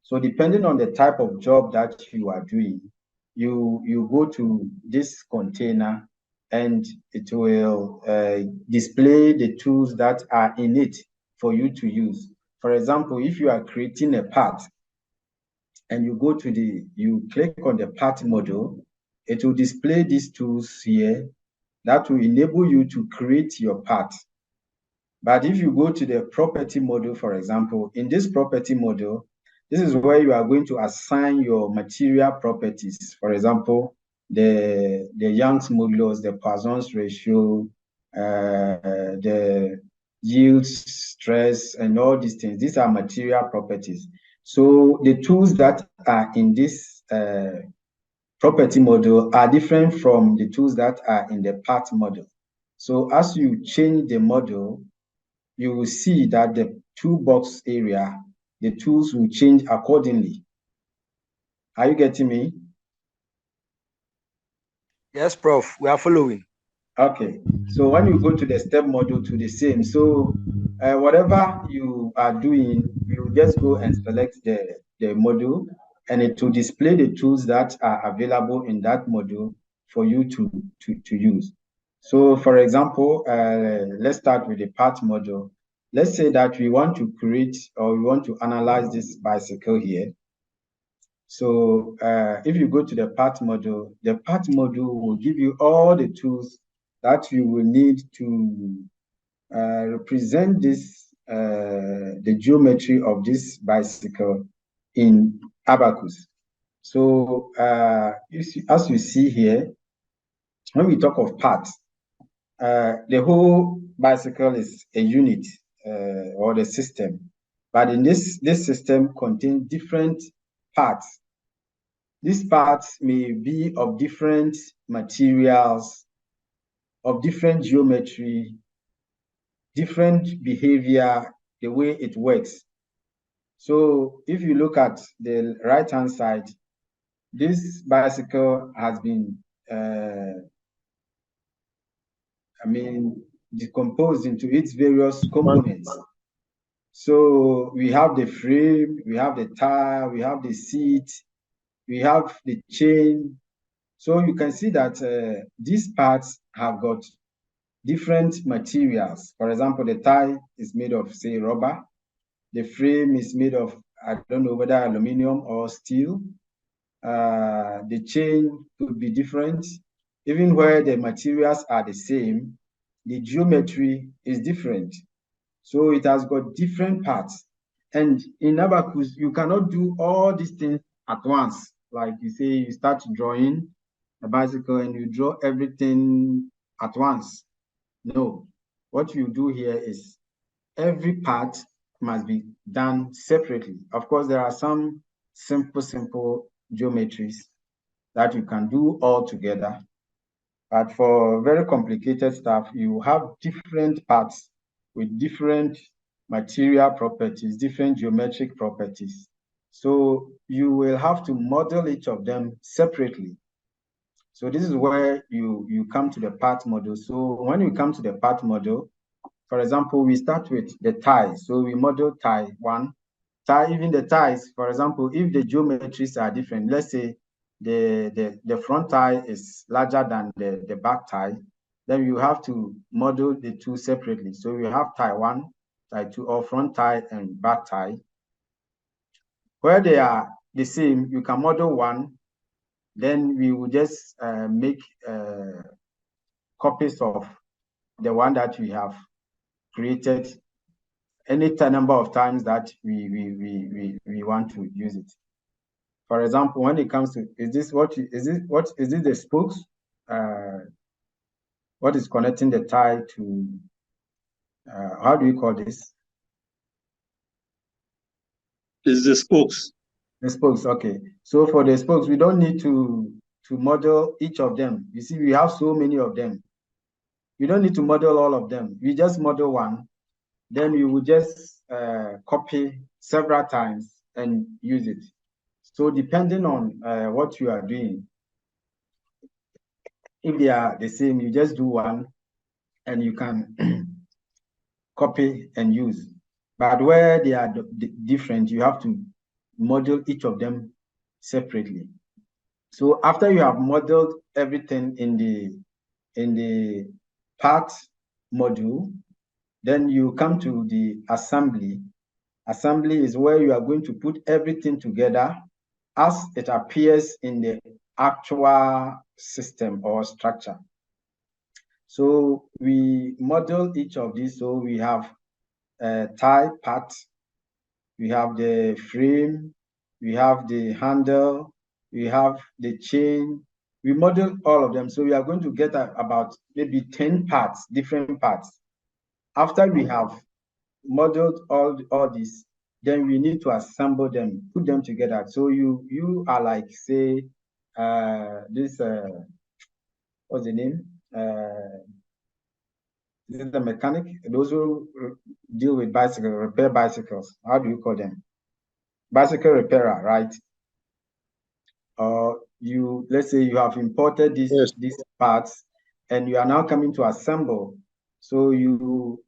A: So depending on the type of job that you are doing, you go to this container and it will display the tools that are in it for you to use. For example, if you are creating a part and you go to you click on the part module, it will display these tools here that will enable you to create your part. But if you go to the property module, for example, in this property module, this is where you are going to assign your material properties. For example, the Young's modulus, the Poisson's ratio, the yield, stress, and all these things. These are material properties. So the tools that are in this property module are different from the tools that are in the part module. So as you change the module, you will see that the toolbox area, the tools will change accordingly. Are you getting me?
C: Yes, Prof. We are following.
A: Okay. So when you go to the step module to the same, so whatever you are doing, you just go and select the module and it will display the tools that are available in that module for you to use. So for example, let's start with the part module. Let's say that we want to create or we want to analyze this bicycle here. So if you go to the part module will give you all the tools that you will need to represent this, the geometry of this bicycle in Abaqus. So as you see here, when we talk of parts, the whole bicycle is a unit or the system. But in this system contains different parts. These parts may be of different materials, of different geometry, different behavior, the way it works. So if you look at the right-hand side, this bicycle has been, decomposed into its various components. So we have the frame, we have the tire, we have the seat, we have the chain. So you can see that these parts have got different materials. For example, the tire is made of, say, rubber. The frame is made of, I don't know whether aluminum or steel. The chain could be different. Even where the materials are the same, the geometry is different. So it has got different parts. And in Abaqus, you cannot do all these things at once. Like you say, you start drawing a bicycle and you draw everything at once. No, what you do here is every part must be done separately. Of course, there are some simple geometries that you can do all together. But for very complicated stuff, you have different parts with different material properties, different geometric properties. So you will have to model each of them separately. So this is where you come to the part model. So when you come to the part model, for example, we start with the tie. So we model tie 1. Tie, even the ties, for example, if the geometries are different, let's say the front tie is larger than the back tie, then you have to model the two separately. So you have tie 1, tie 2, or front tie and back tie. Where they are the same, you can model 1, then we will just make copies of the one that we have created any number of times that we want to use it. For example, when it comes to, is this the spokes? What is connecting the tie to, how do you call this?
E: Is the spokes.
A: The spokes, okay. So for the spokes, we don't need to model each of them. You see, we have so many of them. We don't need to model all of them. We just model one. Then you will just copy several times and use it. So depending on what you are doing, if they are the same, you just do one and you can copy and use. But where they are different, you have to model each of them separately. So after you have modeled everything in the part module, then you come to the assembly. Assembly is where you are going to put everything together as it appears in the actual system or structure. So we model each of these. So we have tie part, we have the frame, we have the handle, we have the chain. We model all of them. So we are going to get about maybe 10 parts, different parts. After we have modeled all this, then we need to assemble them, put them together. So you are like, say, this, what's the name? This is the mechanic, those who deal with bicycles, repair bicycles. How do you call them? Bicycle repairer, right? Or let's say you have imported these parts and you are now coming to assemble. So you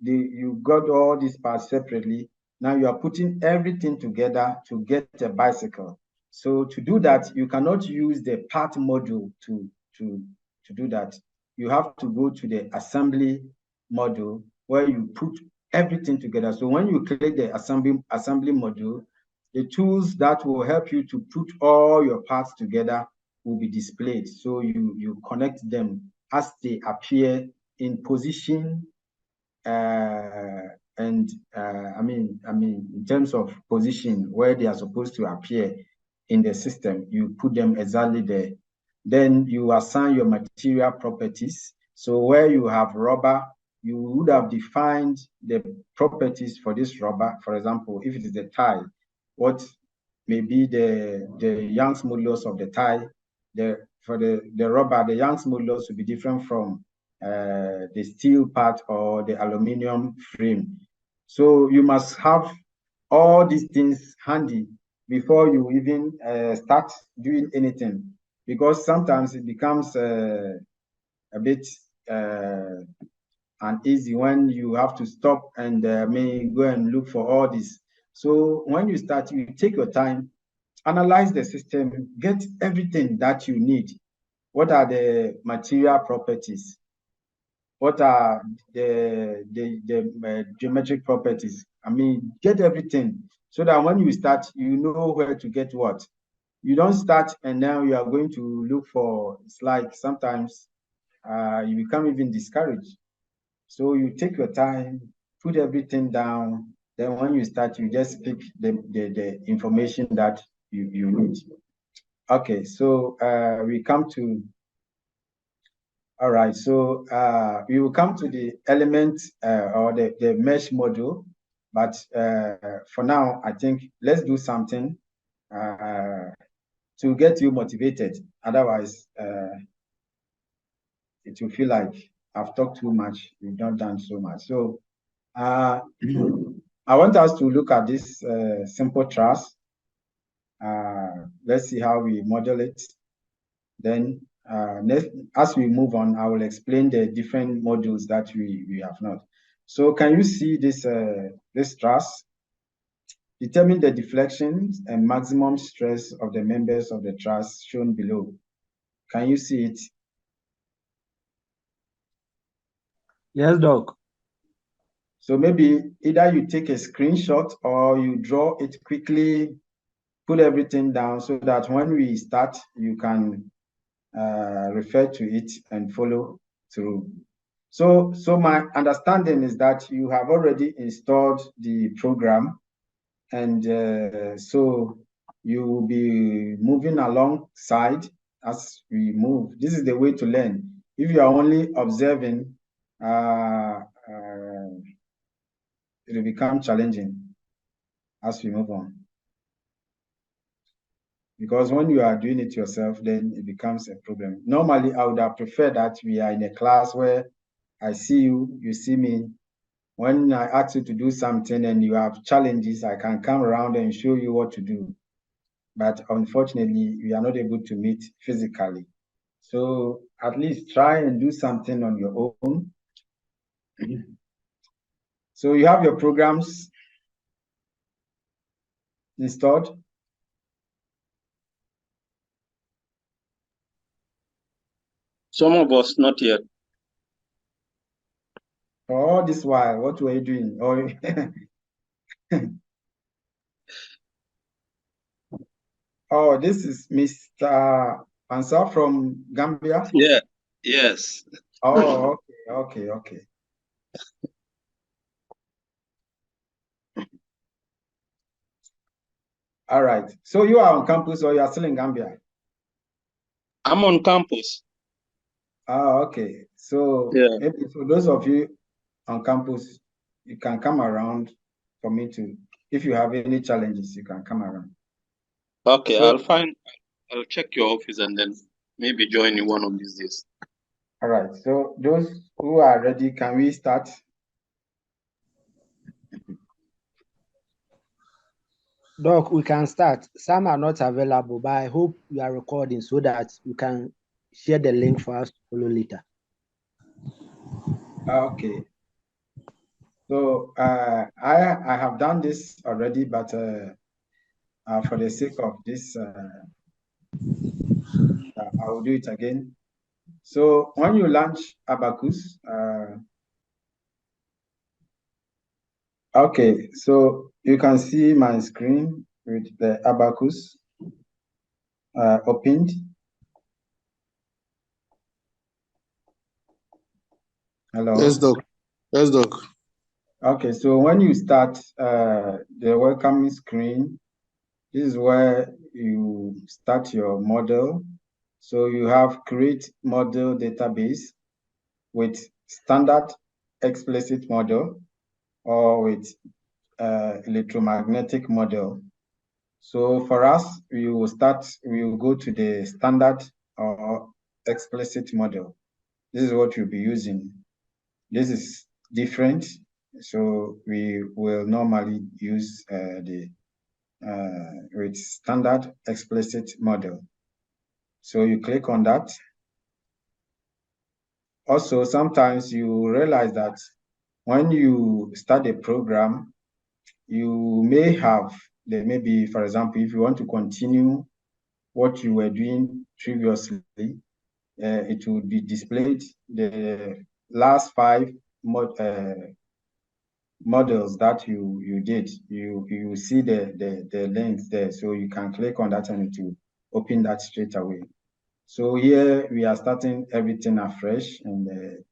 A: got all these parts separately. Now you are putting everything together to get a bicycle. So to do that, you cannot use the part module to do that. You have to go to the assembly module where you put everything together. So when you click the assembly module, the tools that will help you to put all your parts together will be displayed. So you connect them as they appear in position, and I mean in terms of position where they are supposed to appear in the system, you put them exactly there. Then you assign your material properties. So where you have rubber, you would have defined the properties for this rubber. For example, if it is the tie, what may be the Young's modulus of the tie. For the rubber, the Young's modulus will be different from the steel part or the aluminum frame. So you must have all these things handy before you even start doing anything, because sometimes it becomes a bit uneasy when you have to stop and go and look for all this. So when you start, you take your time, analyze the system, get everything that you need. What are the material properties? What are the geometric properties? I mean, get everything so that when you start, you know where to get what. You don't start and now you are going to look for, it's like sometimes you become even discouraged. So you take your time, put everything down. Then when you start, you just pick the information that you need. Okay, so we come to, all right, so we will come to the element or the mesh module. But for now, I think let's do something to get you motivated. Otherwise, it will feel like I've talked too much, we've not done so much. So I want us to look at this simple truss. Let's see how we model it. Then next, as we move on, I will explain the different modules that we have not. So can you see this this truss? Determine the deflections and maximum stress of the members of the truss shown below. Can you see it?
C: Yes, Doc.
A: So maybe either you take a screenshot or you draw it quickly, put everything down so that when we start, you can refer to it and follow through. So my understanding is that you have already installed the program, and so you will be moving alongside as we move. This is the way to learn. If you are only observing, it will become challenging as we move on. Because when you are doing it yourself, then it becomes a problem. Normally, I would have preferred that we are in a class where I see you, you see me. When I ask you to do something and you have challenges, I can come around and show you what to do. But unfortunately, we are not able to meet physically. So at least try and do something on your own. So you have your programs installed?
E: Some of us not yet.
A: For all this while, what were you doing? Oh, this is Mr. Amponsah from Gambia?
E: Yeah, yes.
A: Oh, okay. All right. So you are on campus or you are still in Gambia?
E: I'm on campus.
A: Oh, okay. So
E: Yeah.
A: maybe for those of you on campus, you can come around for me to, if you have any challenges, you can come around.
E: Okay,
A: So,
E: I'll check your office and then maybe join you one of these days.
A: all right. So those who are ready, can we start?
C: Doc, we can start. Some are not available, but I hope you are recording so that you can share the link for us to follow later.
A: Okay. So I have done this already, but for the sake of this, I will do it again. So when you launch Abaqus, okay, so you can see my screen with the Abaqus opened. Hello.
D: Yes, Doc. Yes, Doc.
A: Okay, so when you start the welcoming screen, this is where you start your model. So you have create model database with standard explicit model or with electromagnetic model. So for us, we will go to the standard or explicit model. This is what you'll be using. This is different. So we will normally use with standard explicit model. So you click on that. Also, sometimes you realize that when you start a program, you may have, there may be, for example, if you want to continue what you were doing previously, it will be displayed the last 5 models that you did. You see the links there, so you can click on that and it will open that straight away. So here we are starting everything afresh, and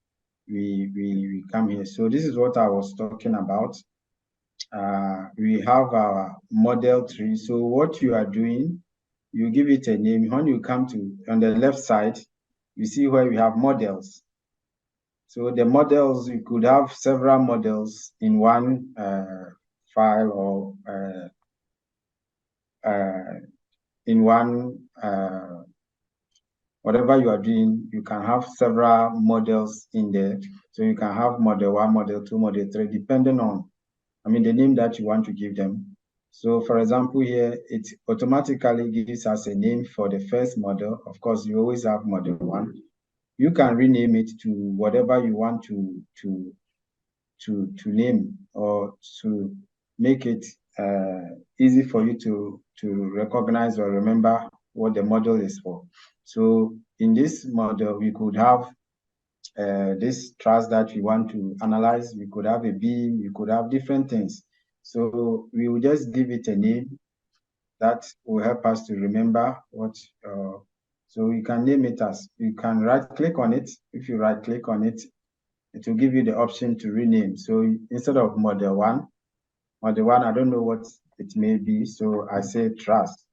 A: we come here. So this is what I was talking about. We have our model tree. So what you are doing, you give it a name. When you come to on the left side, you see where we have models. So the models, you could have several models in one file or in one whatever you are doing, you can have several models in there. So you can have model 1, model 2, model 3, depending on, the name that you want to give them. So for example, here, it automatically gives us a name for the first model. Of course, you always have model 1. You can rename it to whatever you want to name, or to make it easy for you to recognize or remember what the model is for. So in this model, we could have this trust that we want to analyze. We could have a beam, we could have different things. So we will just give it a name that will help us to remember what, so you can name it as, you can right click on it. If you right click on it, it will give you the option to rename. So instead of model 1, I don't know what it may be, so I say trust.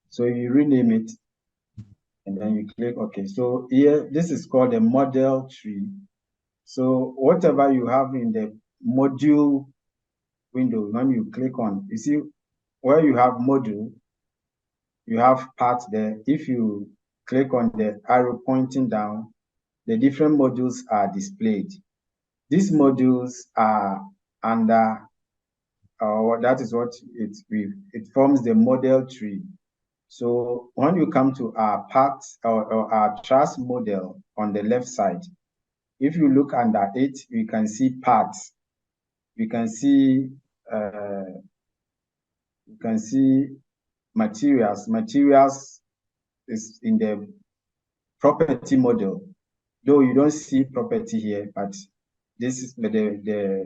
A: So you rename it, and then you click OK. So here, this is called a model tree. So whatever you have in the module window, when you click on, you see where you have module, you have part there. If you click on the arrow pointing down, the different modules are displayed. These modules are under, that is what it forms the model tree. So when you come to our part or our truss model on the left side, if you look under it, you can see parts. You can see materials. Materials is in the property model. Though you don't see property here, but this is the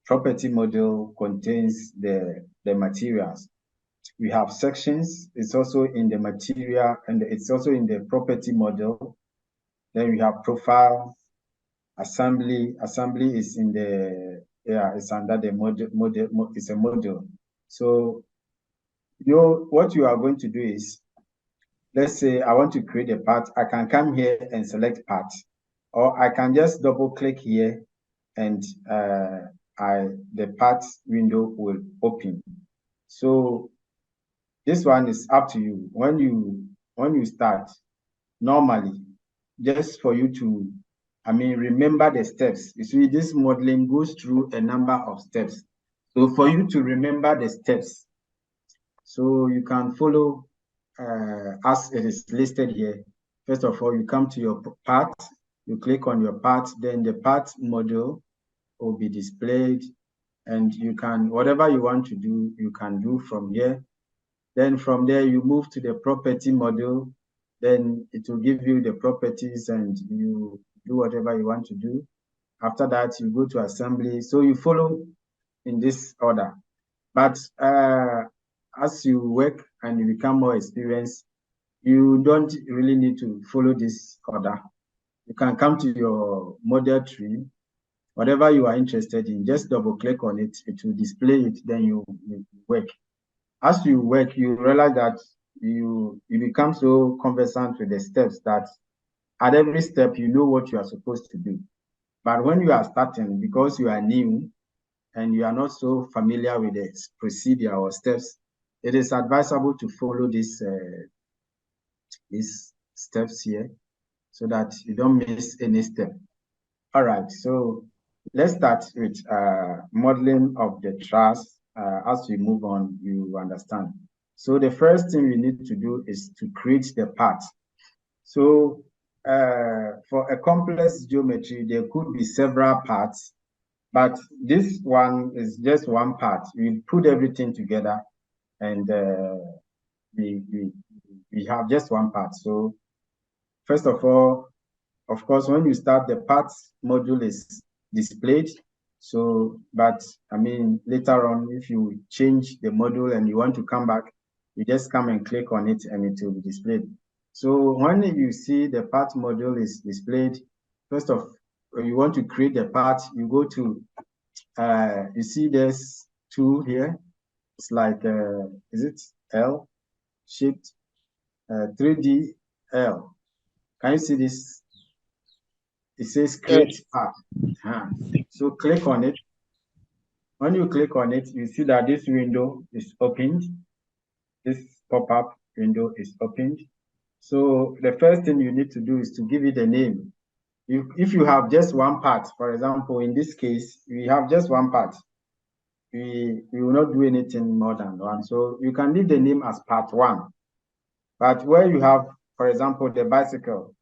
A: property model contains the materials. We have sections. It's also in the material, and it's also in the property model. Then we have profile, assembly. Assembly is in the, it's under the model. It's a model. So what you are going to do is, let's say I want to create a part. I can come here and select part, or I can just double click here, and the part window will open. So this one is up to you. When you start, normally, just for you to, remember the steps. You see, this modeling goes through a number of steps. So for you to remember the steps, so you can follow as it is listed here. First of all, you come to your part, you click on your part, then the part module will be displayed, and you can, whatever you want to do, you can do from here. Then from there, you move to the property module, then it will give you the properties and you do whatever you want to do. After that, you go to assembly. So you follow in this order. But as you work and you become more experienced, you don't really need to follow this order. You can come to your model tree, whatever you are interested in, just double click on it, it will display it, then you work. As you work, you realize that you become so conversant with the steps that at every step, you know what you are supposed to do. But when you are starting, because you are new and you are not so familiar with the procedure or steps, it is advisable to follow these steps here so that you don't miss any step. All right, so let's start with modeling of the truss. As we move on, you understand. So the first thing we need to do is to create the part. So for a complex geometry, there could be several parts, but this one is just one part. We put everything together, and we have just one part. So first of all, of course, when you start, the parts module is displayed. So, but later on, if you change the module and you want to come back, you just come and click on it and it will be displayed. So when you see the part module is displayed, first of all, you want to create the part, you go to, you see there's two here. It's like, is it L shaped, 3D L. Can you see this? It says create part. So click on it. When you click on it, you see that this window is opened. This pop-up window is opened. So the first thing you need to do is to give it a name. If you have just one part, for example, in this case, we have just one part. We will not do anything more than one. So you can leave the name as part 1. But where you have, for example, the bicycle,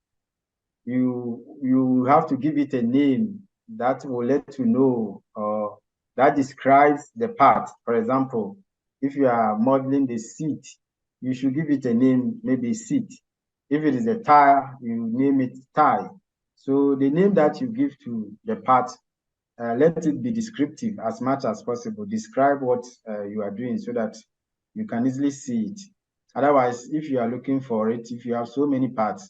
A: you have to give it a name that will let you know that describes the part. For example, if you are modeling the seat, you should give it a name, maybe seat. If it is a tire, you name it tie. So the name that you give to the part, let it be descriptive as much as possible. Describe what you are doing so that you can easily see it. Otherwise, if you are looking for it, if you have so many parts,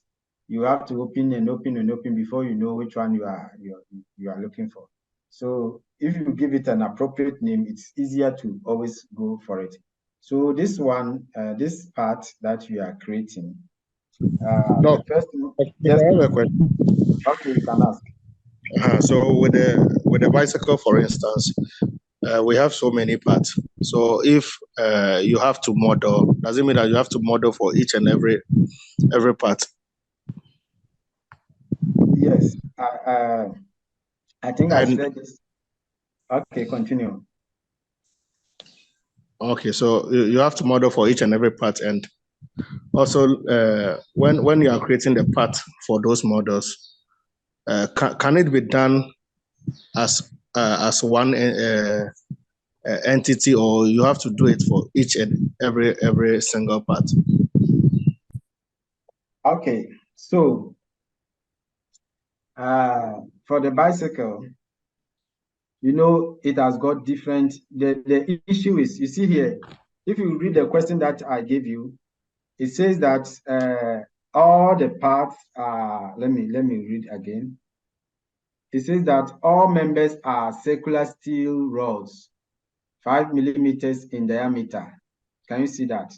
A: you have to open and open and open before you know which one you are looking for. So if you give it an appropriate name, it's easier to always go for it. So this one, this part that you are creating,
D: No,
A: the first,
D: I
A: just
D: have a question.
A: okay, you can ask.
D: So with the bicycle, for instance, we have so many parts. So if you have to model, does it mean that you have to model for each and every part?
A: Yes, I think I
D: And
A: said this. Okay, continue.
D: okay, so you have to model for each and every part, and also when you are creating the part for those models, can it be done as one entity, or you have to do it for each and every single part?
A: Okay, so for the bicycle, it has got different. The issue is, you see here, if you read the question that I gave you, it says that all the parts are. Let me read again. It says that all members are circular steel rods, 5 millimeters in diameter. Can you see that?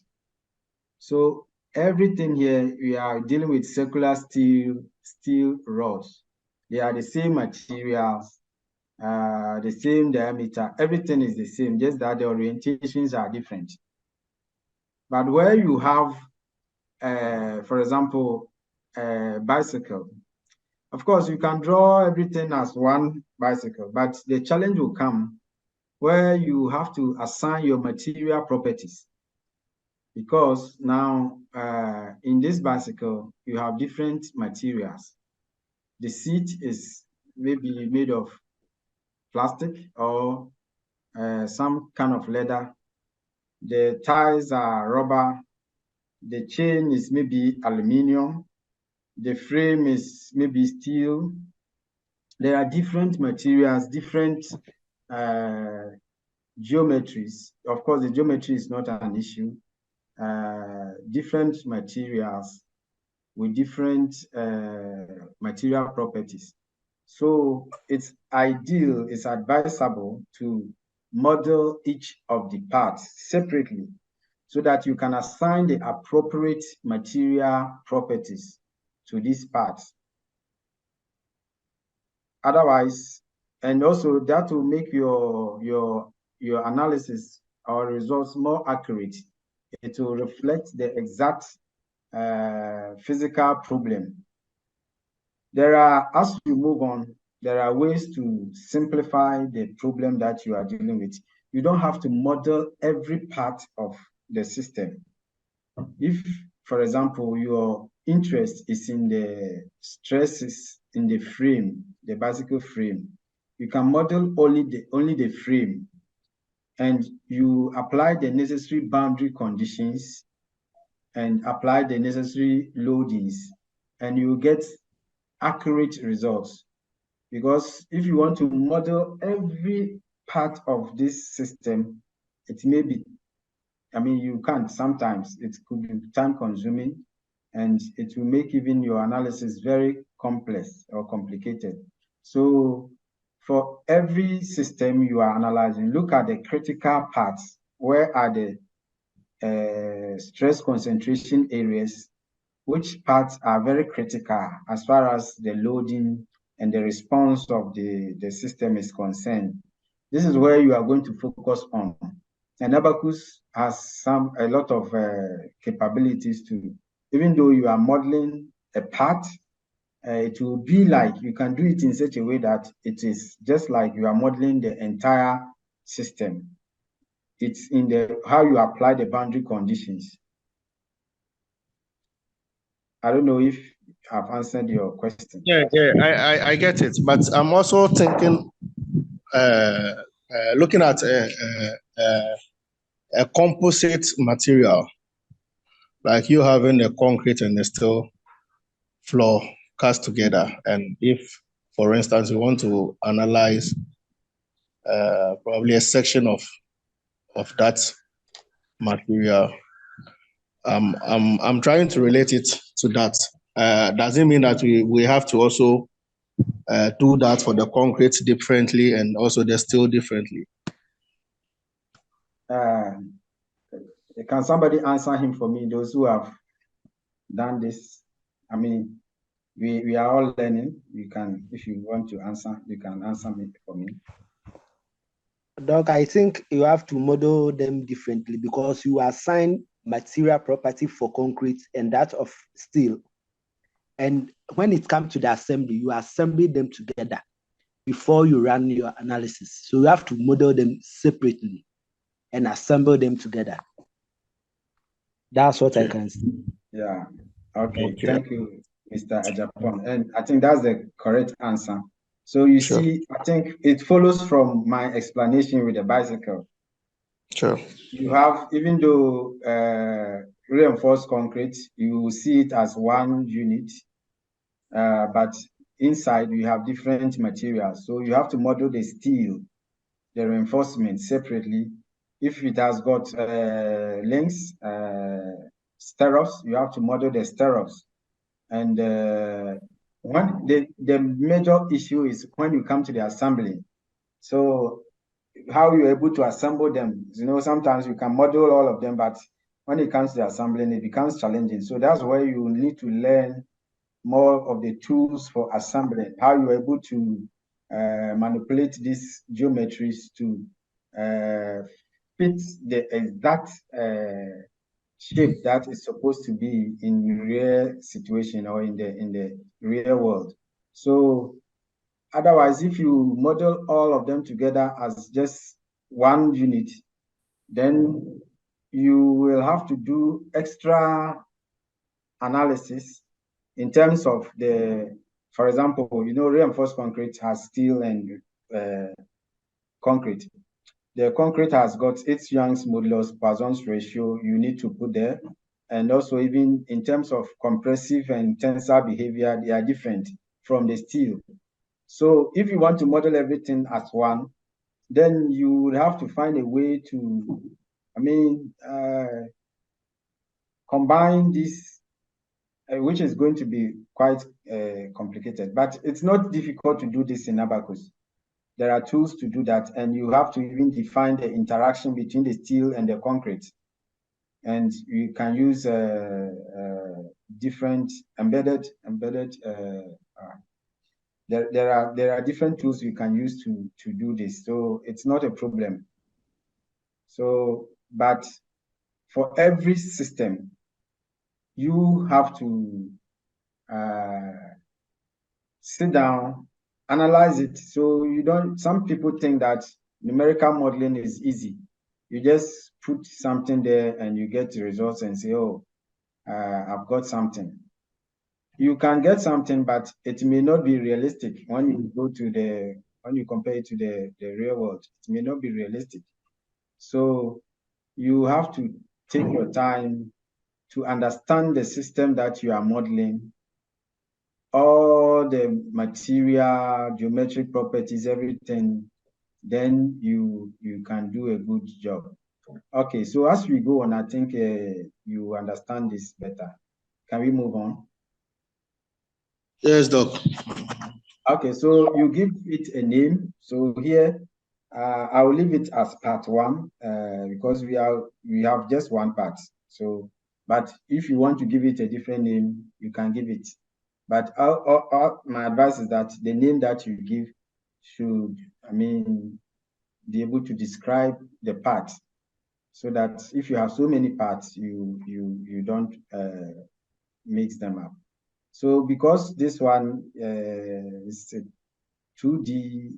A: So everything here, we are dealing with circular steel rods. They are the same materials, the same diameter. Everything is the same, just that the orientations are different. But where you have, for example, a bicycle, of course, you can draw everything as one bicycle, but the challenge will come where you have to assign your material properties. Because now in this bicycle, you have different materials. The seat is maybe made of plastic or some kind of leather. The tires are rubber. The chain is maybe aluminum. The frame is maybe steel. There are different materials, different geometries. Of course, the geometry is not an issue. Different materials with different material properties. So it's ideal, it's advisable to model each of the parts separately so that you can assign the appropriate material properties to these parts. Otherwise, and also that will make your analysis or results more accurate. It will reflect the exact physical problem. As you move on, there are ways to simplify the problem that you are dealing with. You don't have to model every part of the system. If, for example, your interest is in the stresses in the frame, the bicycle frame, you can model only the frame, and you apply the necessary boundary conditions and apply the necessary loadings, and you get accurate results. Because if you want to model every part of this system, it may be, you can't sometimes, it could be time consuming, and it will make even your analysis very complex or complicated. So for every system you are analyzing, look at the critical parts. Where are the stress concentration areas? Which parts are very critical as far as the loading and the response of the system is concerned? This is where you are going to focus on. And Abaqus has a lot of capabilities to, even though you are modeling a part, it will be like you can do it in such a way that it is just like you are modeling the entire system. It's in how you apply the boundary conditions. I don't know if I've answered your question.
D: Yeah, I get it, but I'm also thinking, looking at a composite material, like you having a concrete and a steel floor cast together, and if, for instance, you want to analyze probably a section of that material, I'm trying to relate it to that. Does it mean that we have to also do that for the concrete differently and also the steel differently?
A: Can somebody answer him for me? Those who have done this. I mean, we are all learning. You can, if you want to answer, you can answer me for me.
C: Doc, I think you have to model them differently because you assign material property for concrete and that of steel. And when it comes to the assembly, you assemble them together before you run your analysis. So you have to model them separately and assemble them together. That's what I can see.
A: Yeah. Okay. Thank you, Mr. Ajapon. And I think that's the correct answer. So you see, I think it follows from my explanation with the bicycle.
D: Sure.
A: You have, even though reinforced concrete, you will see it as one unit, but inside you have different materials. So you have to model the steel, the reinforcement separately. If it has got links, stirrups, you have to model the stirrups. And when the major issue is when you come to the assembly. So how you're able to assemble them, sometimes you can model all of them, but when it comes to the assembling, it becomes challenging. So that's where you need to learn more of the tools for assembling, how you're able to manipulate these geometries to fit the exact shape that is supposed to be in real situation or in the real world. So otherwise, if you model all of them together as just one unit, then you will have to do extra analysis in terms of for example, reinforced concrete has steel and concrete. The concrete has got its Young's modulus Poisson's ratio you need to put there. And also even in terms of compressive and tensile behavior, they are different from the steel. So if you want to model everything as one, then you would have to find a way to, combine this, which is going to be quite complicated. But it's not difficult to do this in Abaqus. There are tools to do that, and you have to even define the interaction between the steel and the concrete. And you can use different embedded. There are different tools you can use to do this, so it's not a problem. So, but for every system, you have to sit down, analyze it. So you don't. Some people think that numerical modeling is easy. You just put something there and you get the results and say, "Oh, I've got something." You can get something, but it may not be realistic when you go to when you compare it to the real world. It may not be realistic. So you have to take your time to understand the system that you are modeling, all the material, geometric properties, everything, then you can do a good job. Okay, so as we go on, I think you understand this better. Can we move on?
D: Yes, Doc.
A: Okay, so you give it a name. So here, I will leave it as part one because we have just one part. So, but if you want to give it a different name, you can give it. But my advice is that the name that you give should, be able to describe the part, so that if you have so many parts, you don't mix them up. So because this one is a 2D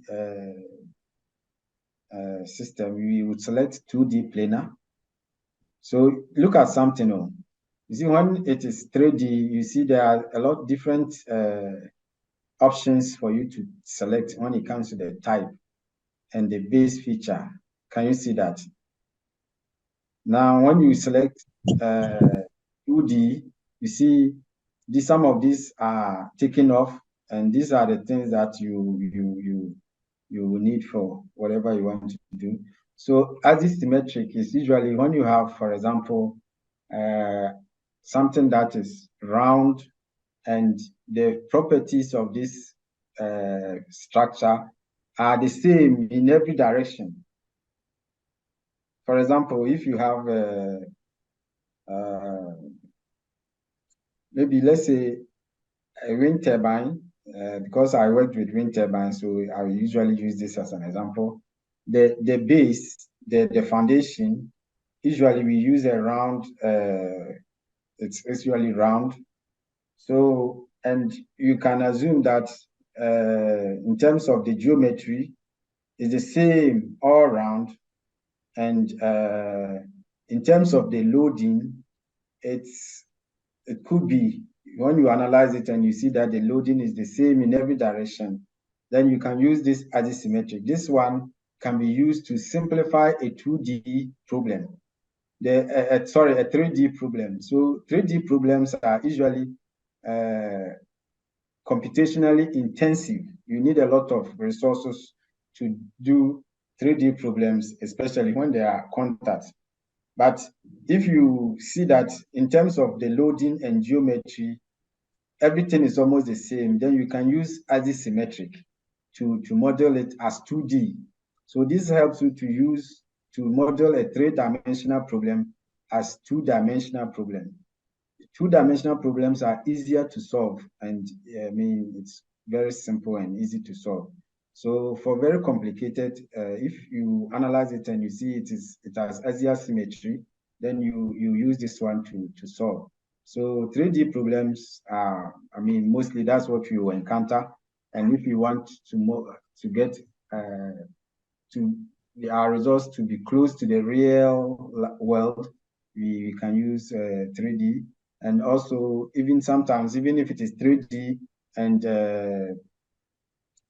A: system, we would select 2D planar. So look at something. You see, when it is 3D, you see there are a lot of different options for you to select when it comes to the type and the base feature. Can you see that? Now, when you select 2D, you see some of these are taken off, and these are the things that you will need for whatever you want to do. So asymmetric is usually when you have, for example, something that is round and the properties of this structure are the same in every direction. For example, if you have maybe let's say a wind turbine, because I worked with wind turbines, so I usually use this as an example. The base, the foundation, usually we use a round, it's usually round. So, and you can assume that in terms of the geometry, it's the same all around. And in terms of the loading, it could be, when you analyze it and you see that the loading is the same in every direction, then you can use this as symmetric. This one can be used to simplify a 2D problem. A 3D problem. So 3D problems are usually computationally intensive. You need a lot of resources to do 3D problems, especially when there are contacts. But if you see that in terms of the loading and geometry, everything is almost the same, then you can use symmetric to model it as 2D. So this helps you to model a 3-dimensional problem as 2-dimensional problem. 2-dimensional problems are easier to solve, and I mean, it's very simple and easy to solve. So for very complicated, if you analyze it and you see it has axial symmetry, then you use this one to solve. So 3D problems are, I mean, mostly that's what you encounter. And if you want to get our results to be close to the real world, we can use 3D. And also, even sometimes, even if it is 3D, and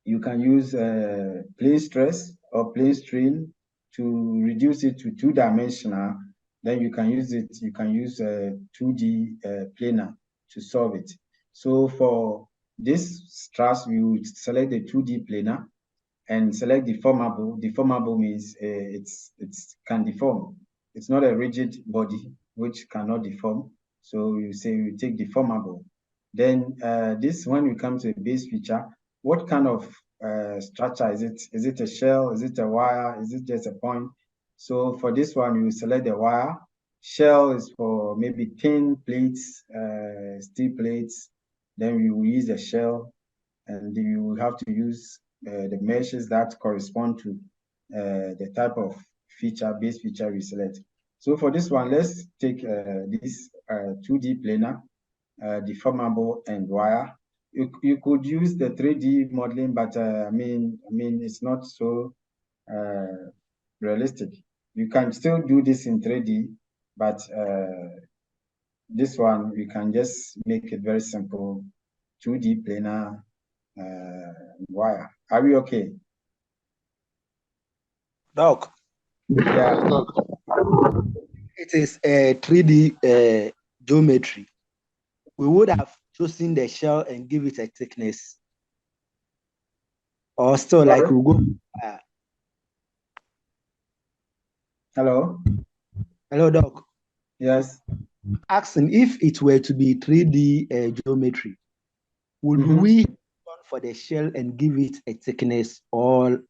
A: you can use plane stress or plane strain to reduce it to 2-dimensional, then you can use 2D planar to solve it. So for this stress, we would select the 2D planar and select deformable. Deformable means it can deform. It's not a rigid body which cannot deform. So you say you take deformable. Then when we come to a base feature, what kind of structure is it? Is it a shell? Is it a wire? Is it just a point? So for this one, you select the wire. Shell is for maybe thin plates, steel plates. Then we will use the shell, and you will have to use the meshes that correspond to the type of base feature we select. So for this one, let's take this 2D planar, deformable, and wire. You could use the 3D modeling, but I mean, it's not so realistic. You can still do this in 3D, but this one, we can just make it very simple, 2D planar wire. Are we okay?
C: Doc.
A: Yeah.
C: It is a 3D geometry. We would have chosen the shell and give it a thickness. Or still, like we go.
A: Hello?
C: Hello, Doc.
A: Yes.
C: Asking if it were to be 3D geometry, would we go for the shell and give it a thickness, or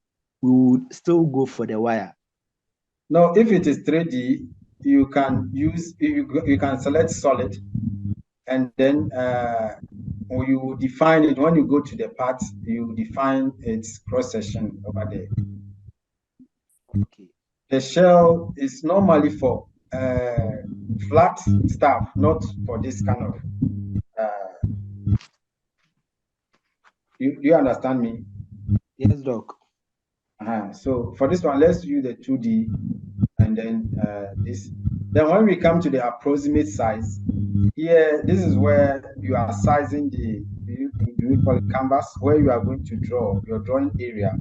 C: we would still go for the wire?
A: No, if it is 3D, you can select solid, and then you define it. When you go to the part, you define its cross section over there.
C: Okay.
A: The shell is normally for flat stuff, not for this kind of. Do you understand me?
C: Yes, Doc.
A: So for this one, let's use the 2D, and then this. Then when we come to the approximate size, here, this is where you are sizing we call it canvas, where you are going to draw your drawing area.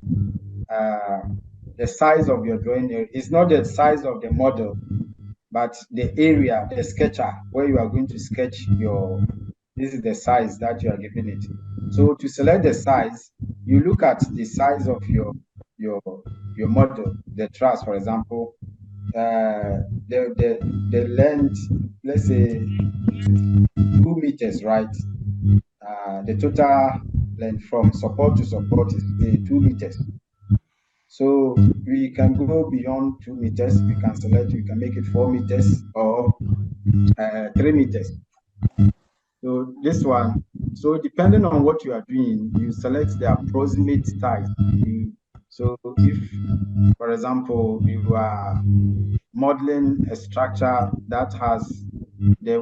A: The size of your drawing area is not the size of the model, but the area, the sketcher, where you are going to sketch this is the size that you are giving it. So to select the size, you look at the size of your model, the truss, for example, the length, let's say 2 meters, right? The total length from support to support is 2 meters. So we can go beyond 2 meters. We can make it 4 meters, or 3 meters. So this one, so depending on what you are doing, you select the approximate size. So if, for example, you are modeling a structure that has the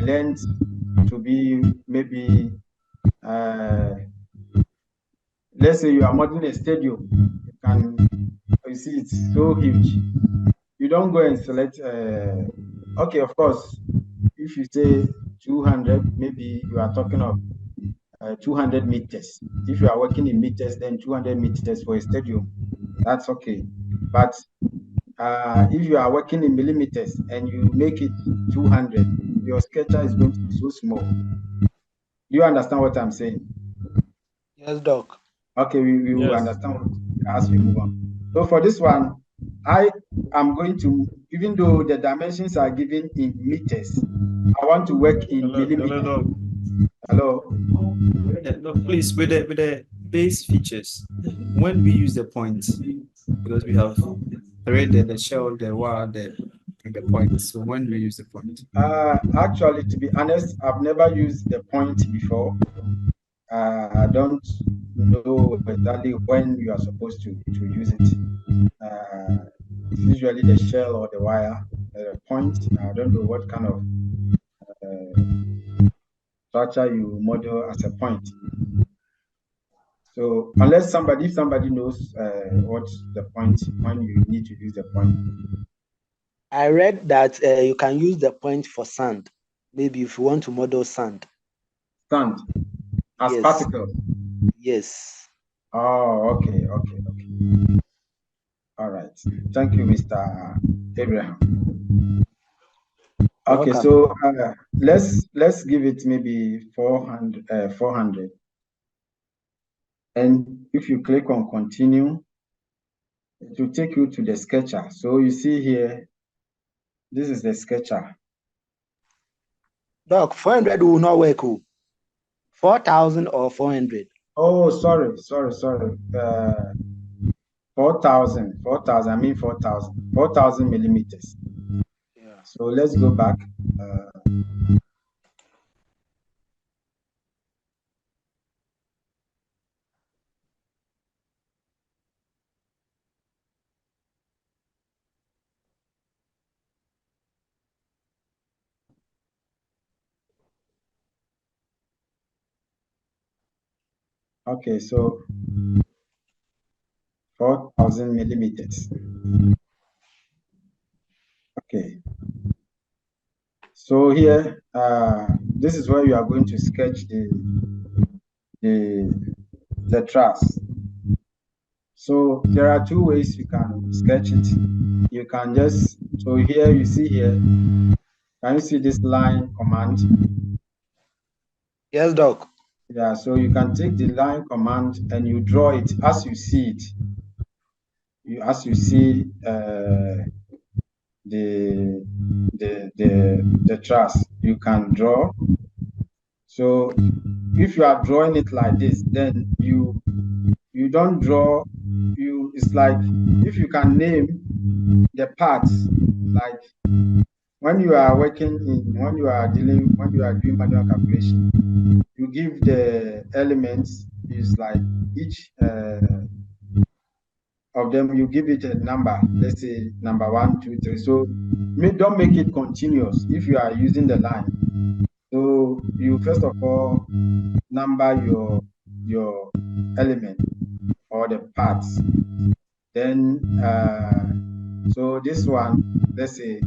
A: length to be maybe, let's say you are modeling a stadium, you see it's so huge. You don't go and select, okay, of course, if you say 200, maybe you are talking of 200 meters. If you are working in meters, then 200 meters for a stadium, that's okay. But if you are working in millimeters and you make it 200, your sketcher is going to be so small. Do you understand what I'm saying?
C: Yes, Doc.
A: Okay, we will understand what, as we move on. So for this one, I am going to, even though the dimensions are given in meters, I want to work in millimeters. Hello?
F: No, please, with the base features, when we use the points, because we have thread, the shell, the wire, and the point. So when we use the point?
A: Actually, to be honest, I've never used the point before. I don't know exactly when you are supposed to use it. It's usually the shell or the wire, the point. I don't know what kind of structure you model as a point. So unless if somebody knows what's the point, when you need to use the point.
C: I read that you can use the point for sand. Maybe if you want to model sand.
A: Sand as
C: Yes.
A: particles.
C: Yes.
A: Oh, okay. All right. Thank you, Mr. Abraham. Okay,
C: Welcome.
A: so let's give it maybe 400. And if you click on continue, it will take you to the sketcher. So you see here, this is the sketcher.
C: Doc, 400 will not work. 4,000 or 400?
A: Oh, sorry. 4,000. I mean 4,000 millimeters.
C: Yeah.
A: So let's go back. Okay, so 4,000 millimeters. Okay. So here, this is where you are going to sketch the truss. So there are two ways you can sketch it. You can just, so here you see here, can you see this line command?
C: Yes, Doc.
A: Yeah, so you can take the line command and you draw it as you see it. As you see the truss, you can draw. So if you are drawing it like this, then you don't draw. It's like if you can name the parts, like when you are when you are doing manual calculation, you give the elements, is like each of them, you give it a number, let's say number 1, 2, 3. So don't make it continuous if you are using the line. So you first of all number your element or the parts. Then so this one, let's say,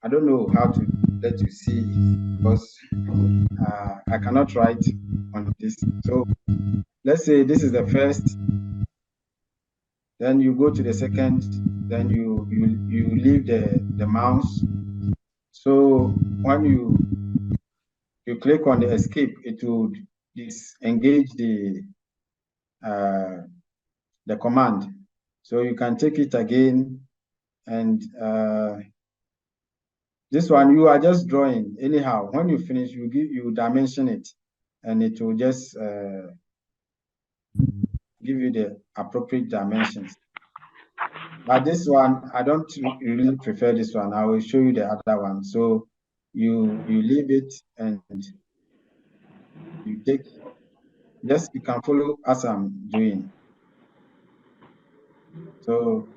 A: I don't know how to let you see it because I cannot write on this. So let's say this is the first, then you go to the second, then you leave the mouse. So when you click on the escape, it will disengage the command. So you can take it again, and this one you are just drawing anyhow. When you finish, you dimension it, and it will just give you the appropriate dimensions. But this one, I don't really prefer this one. I will show you the other one. So you leave it and you take, just you can follow as I'm doing. So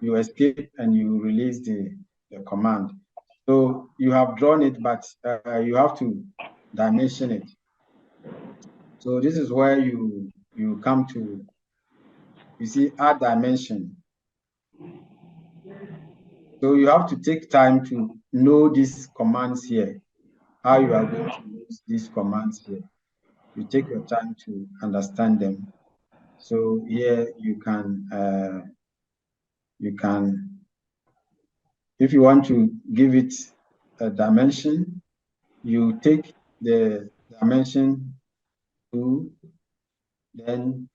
A: you escape and you release the command. So you have drawn it, but you have to dimension it. So this is where you come to, you see, add dimension. So you have to take time to know these commands here, how you are going to use these commands here. You take your time to understand them. So here you can, if you want to give it a dimension, you take the dimension tool, then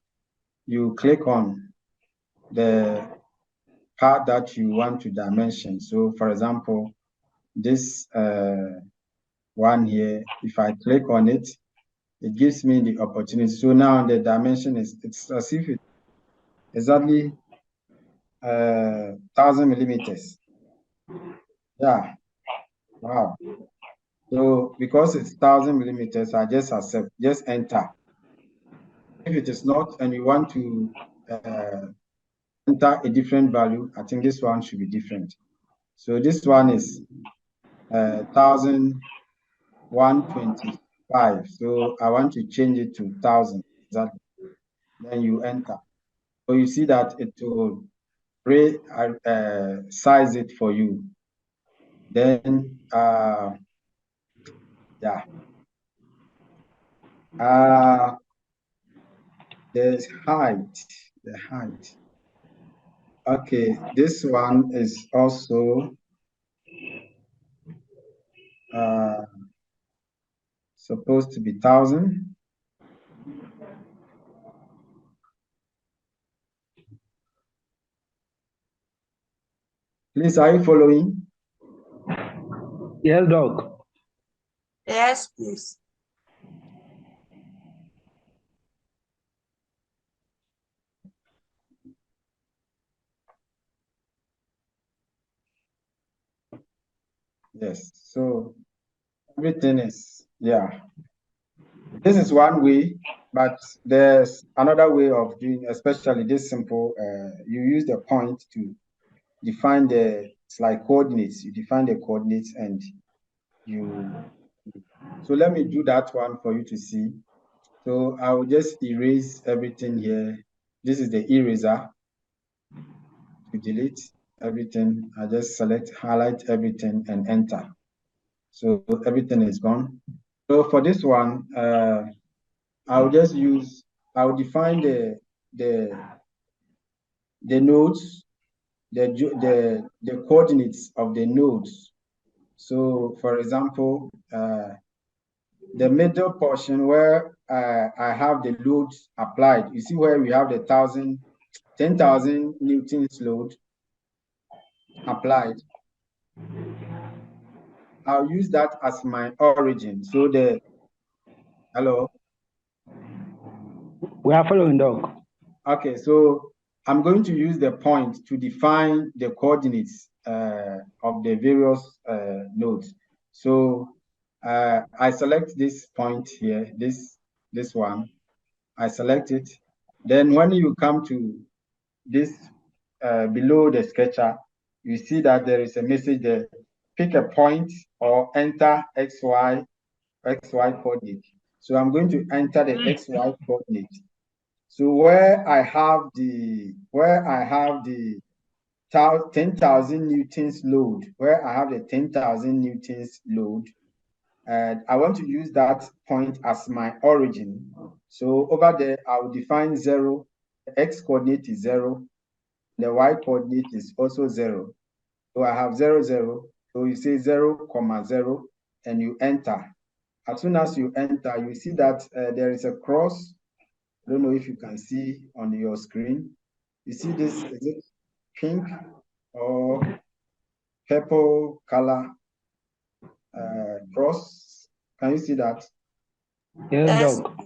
A: you click on the part that you want to dimension. So for example, this one here, if I click on it, it gives me the opportunity. So now the dimension is, it's as if it's exactly 1,000 millimeters. Yeah, wow. So because it's 1,000 millimeters, I just accept, just enter. If it is not, and you want to enter a different value, I think this one should be different. So this one is 1,125. So I want to change it to 1,000 exactly. Then you enter. So you see that it will size it for you. Then yeah. There's height, the height. Okay, this one is also supposed to be 1,000. Please, are you following?
C: Yes, Doc.
B: Yes, please.
A: Yes, so everything is, yeah. This is one way, but there's another way of doing, especially this simple. You use the point to define the, it's like coordinates. You define the coordinates and you, so let me do that one for you to see. So I will just erase everything here. This is the eraser. To delete everything, I just select, highlight everything and enter. So everything is gone. So for this one, I'll just use, I'll define the nodes, the coordinates of the nodes. So for example, the middle portion where I have the loads applied, you see where we have the 10,000 newtons load applied. I'll use that as my origin. So the, hello?
C: We are following, Doc.
A: Okay, so I'm going to use the point to define the coordinates of the various nodes. So I select this point here, this one. I select it. Then when you come to this below the sketcher, you see that there is a message there. Pick a point or enter XY coordinate. So I'm going to enter the XY coordinate. So where I have the 10,000 newtons load, where I have the 10,000 newtons load, and I want to use that point as my origin. So over there, I will define 0. The X coordinate is 0. The Y coordinate is also 0. So I have 0, 0. So you say 0, 0, and you enter. As soon as you enter, you see that there is a cross. I don't know if you can see on your screen. You see this, is it pink or purple color cross? Can you see that?
C: Yes,
B: Yes.
C: Doc.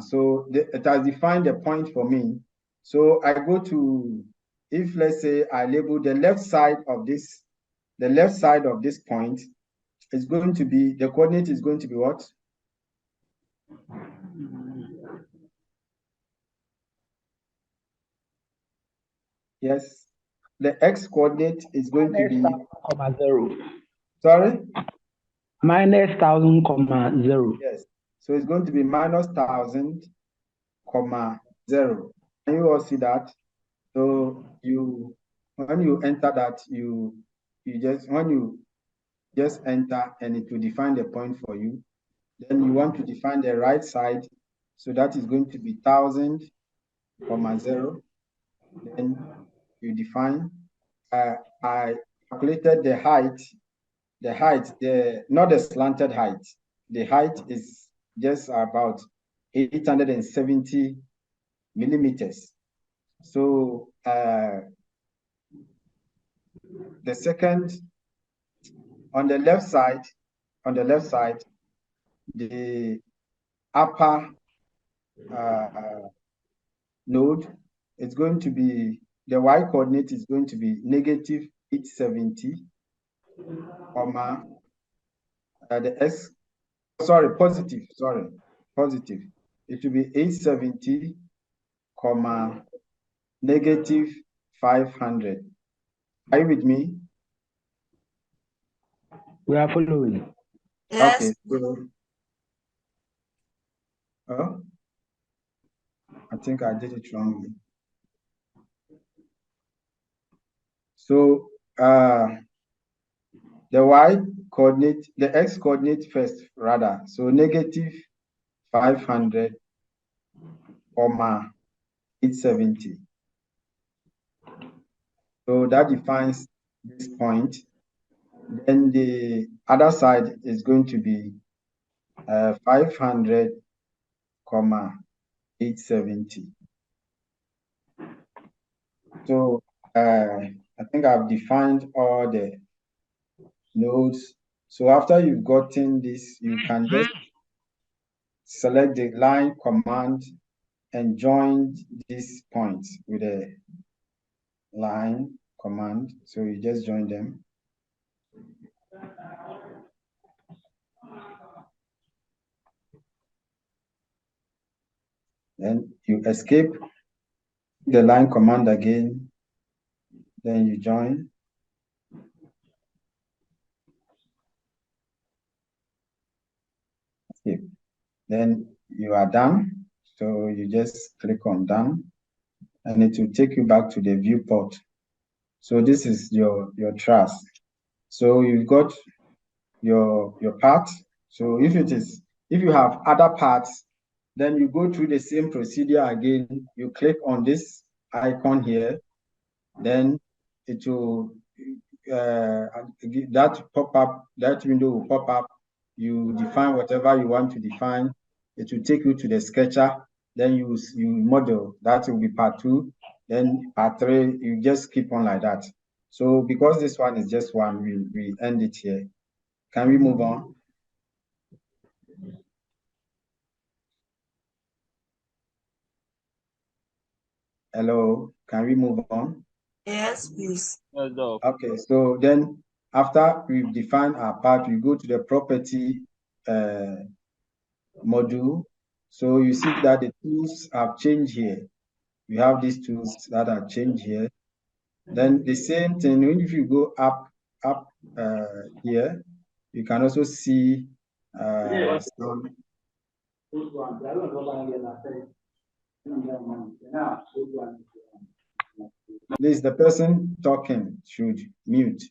A: So it has defined a point for me. So I go to, if let's say I label the left side of this point, is going to be, the coordinate is going to be what? Yes, the x coordinate is going to be
C: -0.
A: sorry.
C: -1,000,
A: Yes, so it's going to be -1,000, 0. Can you all see that? So when you enter that, you just enter and it will define the point for you. Then you want to define the right side, so that is going to be 1,000, 0. Then you define. I calculated the height. Not the slanted height. The height is just about 870 millimeters. So the second, on the left side, the upper node is going to be, the y coordinate is going to be -870, the x, positive. It will be 870, -500. Are you with me?
C: We are following.
B: Yes.
A: Okay. So, I think I did it wrongly. So the y coordinate, the x coordinate first, rather. So -500, 870. So that defines this point. Then the other side is going to be 500, 870. So I think I've defined all the nodes. So after you've gotten this, you can just select the line command and join these points with a line command. So you just join them. Then you escape the line command again. Then you join. Escape. Then you are done. So you just click on done, and it will take you back to the viewport. So this is your truss. So you've got your part. So if you have other parts, then you go through the same procedure again. You click on this icon here, then it will that window will pop up. You define whatever you want to define. It will take you to the sketcher. Then you model. That will be part 2. Then part 3, you just keep on like that. So because this one is just one, we end it here. Can we move on? Hello, can we move on?
B: Yes, please.
A: Okay, so then after we've defined our part, we go to the property module. So you see that the tools have changed here. We have these tools that are changed here. Then the same thing, if you go up here, you can also see some. Please, the person talking should mute.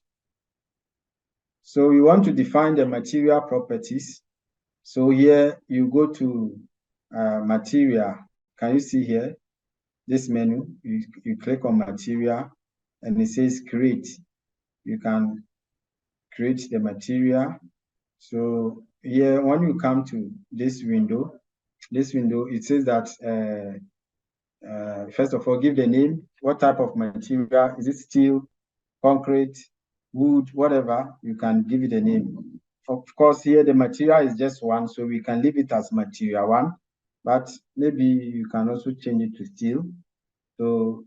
A: So we want to define the material properties. So here you go to material. Can you see here? This menu, you click on material and it says create. You can create the material. So here, when you come to this window, it says that first of all, give the name. What type of material? Is it steel, concrete, wood, whatever? You can give it a name. Of course, here the material is just one, so we can leave it as material 1, but maybe you can also change it to steel. So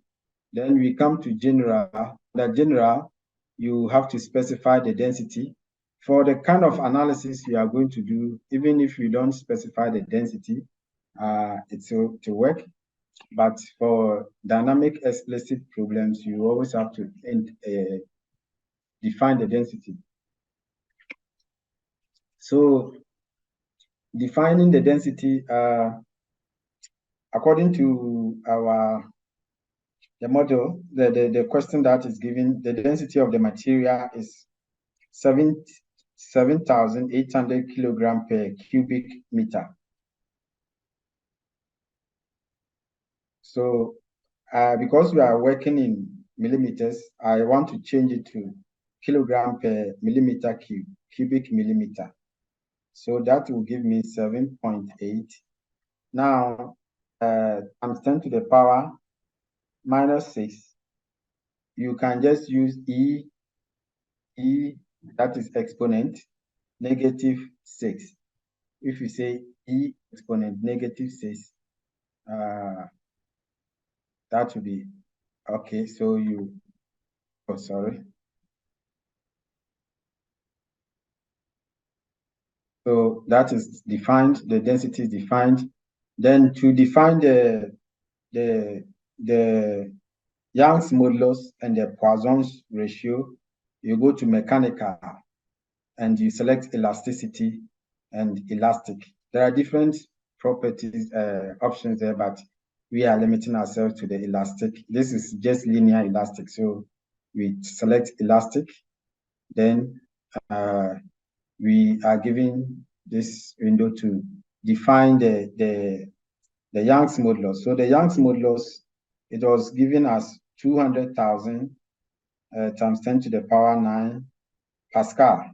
A: then we come to general. The general, you have to specify the density. for the kind of analysis you are going to do, even if you don't specify the density, it's to work. But for dynamic explicit problems, you always have to define the density. So defining the density, according to the model, the question that is given, the density of the material is 7,800 kilogram per cubic meter. So because we are working in millimeters, I want to change it to kilogram per millimeter cube, cubic millimeter. So that will give me 7.8. Now, times 10 to the power minus 6. You can just use E, that is exponent, negative 6. If you say E exponent negative 6, that would be okay. So sorry. So that is defined, the density is defined. Then to define the Young's modulus and the Poisson's ratio, you go to mechanical and you select elasticity and elastic. There are different properties, options there, but we are limiting ourselves to the elastic. This is just linear elastic. So we select elastic, then we are given this window to define the Young's modulus. So the Young's modulus, it was given as 200,000 times 10 to the power 9 Pascal.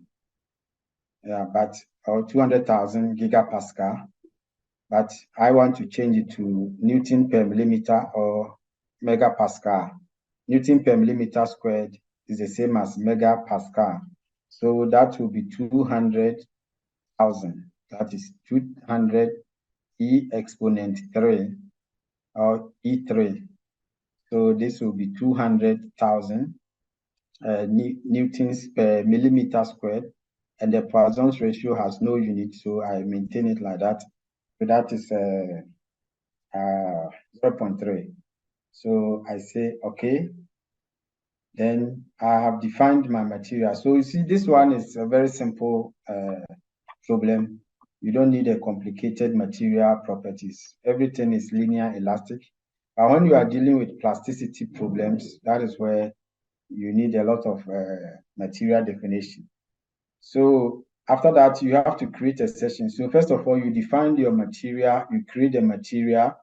A: Yeah, but or 200,000 gigapascal. But I want to change it to Newton per millimeter or megapascal. Newton per millimeter squared is the same as megapascal. So that will be 200,000. That is 200 E exponent 3 or E3. So this will be 200,000 newtons per millimeter squared. And the Poisson's ratio has no unit, so I maintain it like that. So that is 0.3. So I say, okay. Then I have defined my material. So you see, this one is a very simple problem. You don't need a complicated material properties. Everything is linear elastic. But when you are dealing with plasticity problems, that is where you need a lot of material definition. So after that, you have to create a section. So first of all, you define your material, you create the material,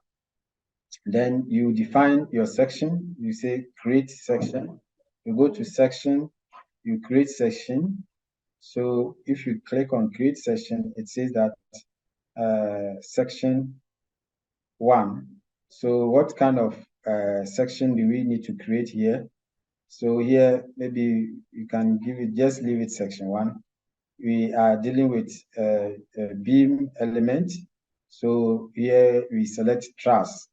A: then you define your section. You say create section. You go to section, you create section. So if you click on create section, it says that section 1. So what kind of section do we need to create here? So here, maybe you can just leave it section 1. We are dealing with a beam element. So here we select truss.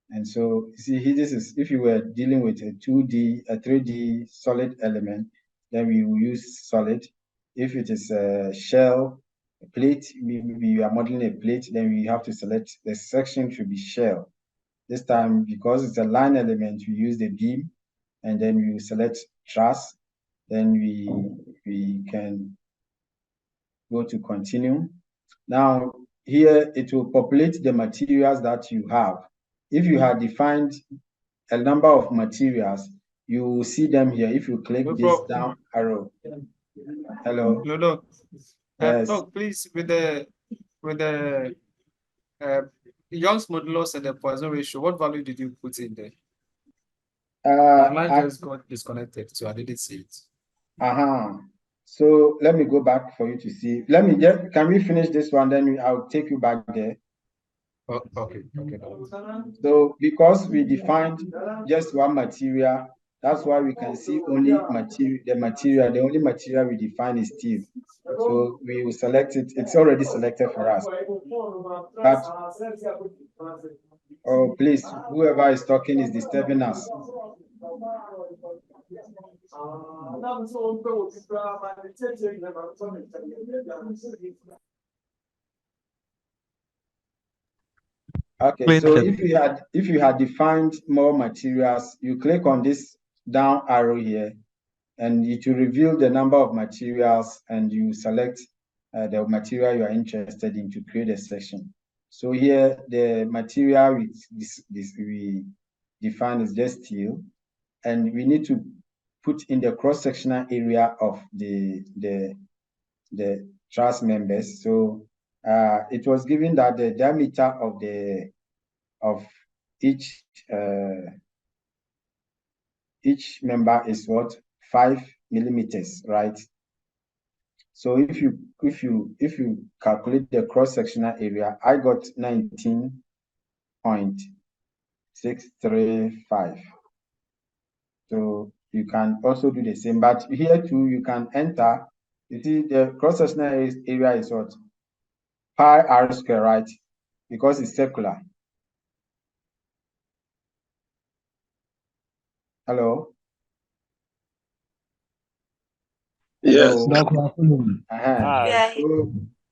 A: And so see, this is, if you were dealing with a 3D solid element, then we will use solid. If it is a shell, a plate, maybe you are modeling a plate, then we have to select the section should be shell. This time, because it's a line element, we use the beam, and then we select truss. Then we can go to continue. Now, here it will populate the materials that you have. If you had defined a number of materials, you will see them here. If you click this down arrow. Hello.
F: No.
A: Yes.
F: Doc, please, with the Young's modulus and the Poisson ratio, what value did you put in there? My line just got disconnected, so I didn't see it.
A: So let me go back for you to see. Can we finish this one? Then I'll take you back there.
F: Oh, okay.
A: So because we defined just one material, that's why we can see only the material. The only material we define is steel. So we will select it. It's already selected for us. But, oh, please, whoever is talking is disturbing us. Okay, so if you had defined more materials, you click on this down arrow here, and it will reveal the number of materials, and you select the material you are interested in to create a section. So here the material we define is just steel, and we need to put in the cross-sectional area of the truss members. So it was given that the diameter of each member is what, 5 millimeters, right? So if you calculate the cross-sectional area, I got 19.635. So you can also do the same, but here too you can enter. You see the cross-sectional area is what, pi r square, right? Because it's circular. Hello.
E: Yes.
B: Yeah.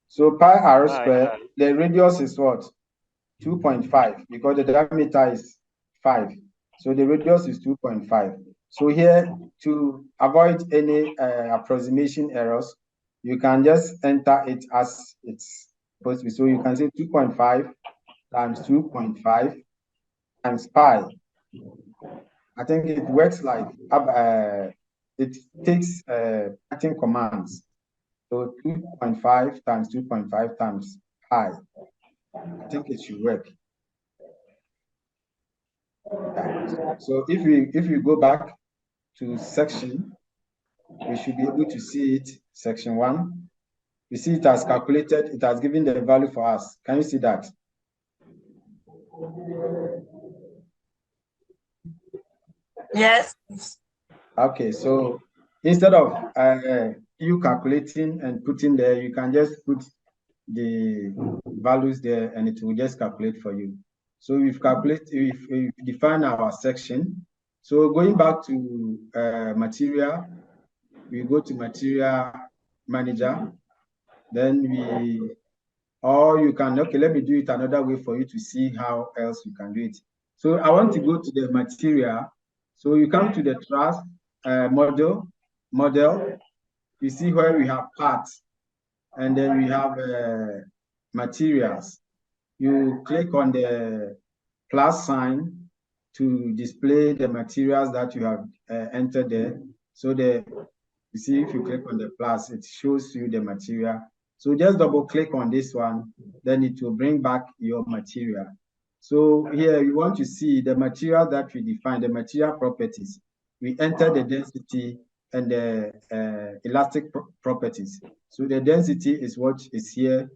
A: So pi r square, the radius is what, 2.5, because the diameter is 5. So the radius is 2.5. So here, to avoid any approximation errors, you can just enter it as it's supposed to be. So you can say 2.5 times 2.5 times pi. I think it works like, it takes cutting commands. So 2.5 times 2.5 times pi. I think it should work. Yeah. So if we go back to section, we should be able to see it. Section 1. You see it has calculated, it has given the value for us. Can you see that?
B: Yes.
A: Okay, so instead of you calculating and putting there, you can just put the values there and it will just calculate for you. So we've defined our section. So going back to material, we go to material manager, then you can, okay, let me do it another way for you to see how else you can do it. So I want to go to the material. So you come to the truss model, you see where we have parts, and then we have materials. You click on the plus sign to display the materials that you have entered there. So you see, if you click on the plus, it shows you the material. So just double click on this one, then it will bring back your material. So here you want to see the material that we define, the material properties. We enter the density and the elastic properties. So the density is what is here.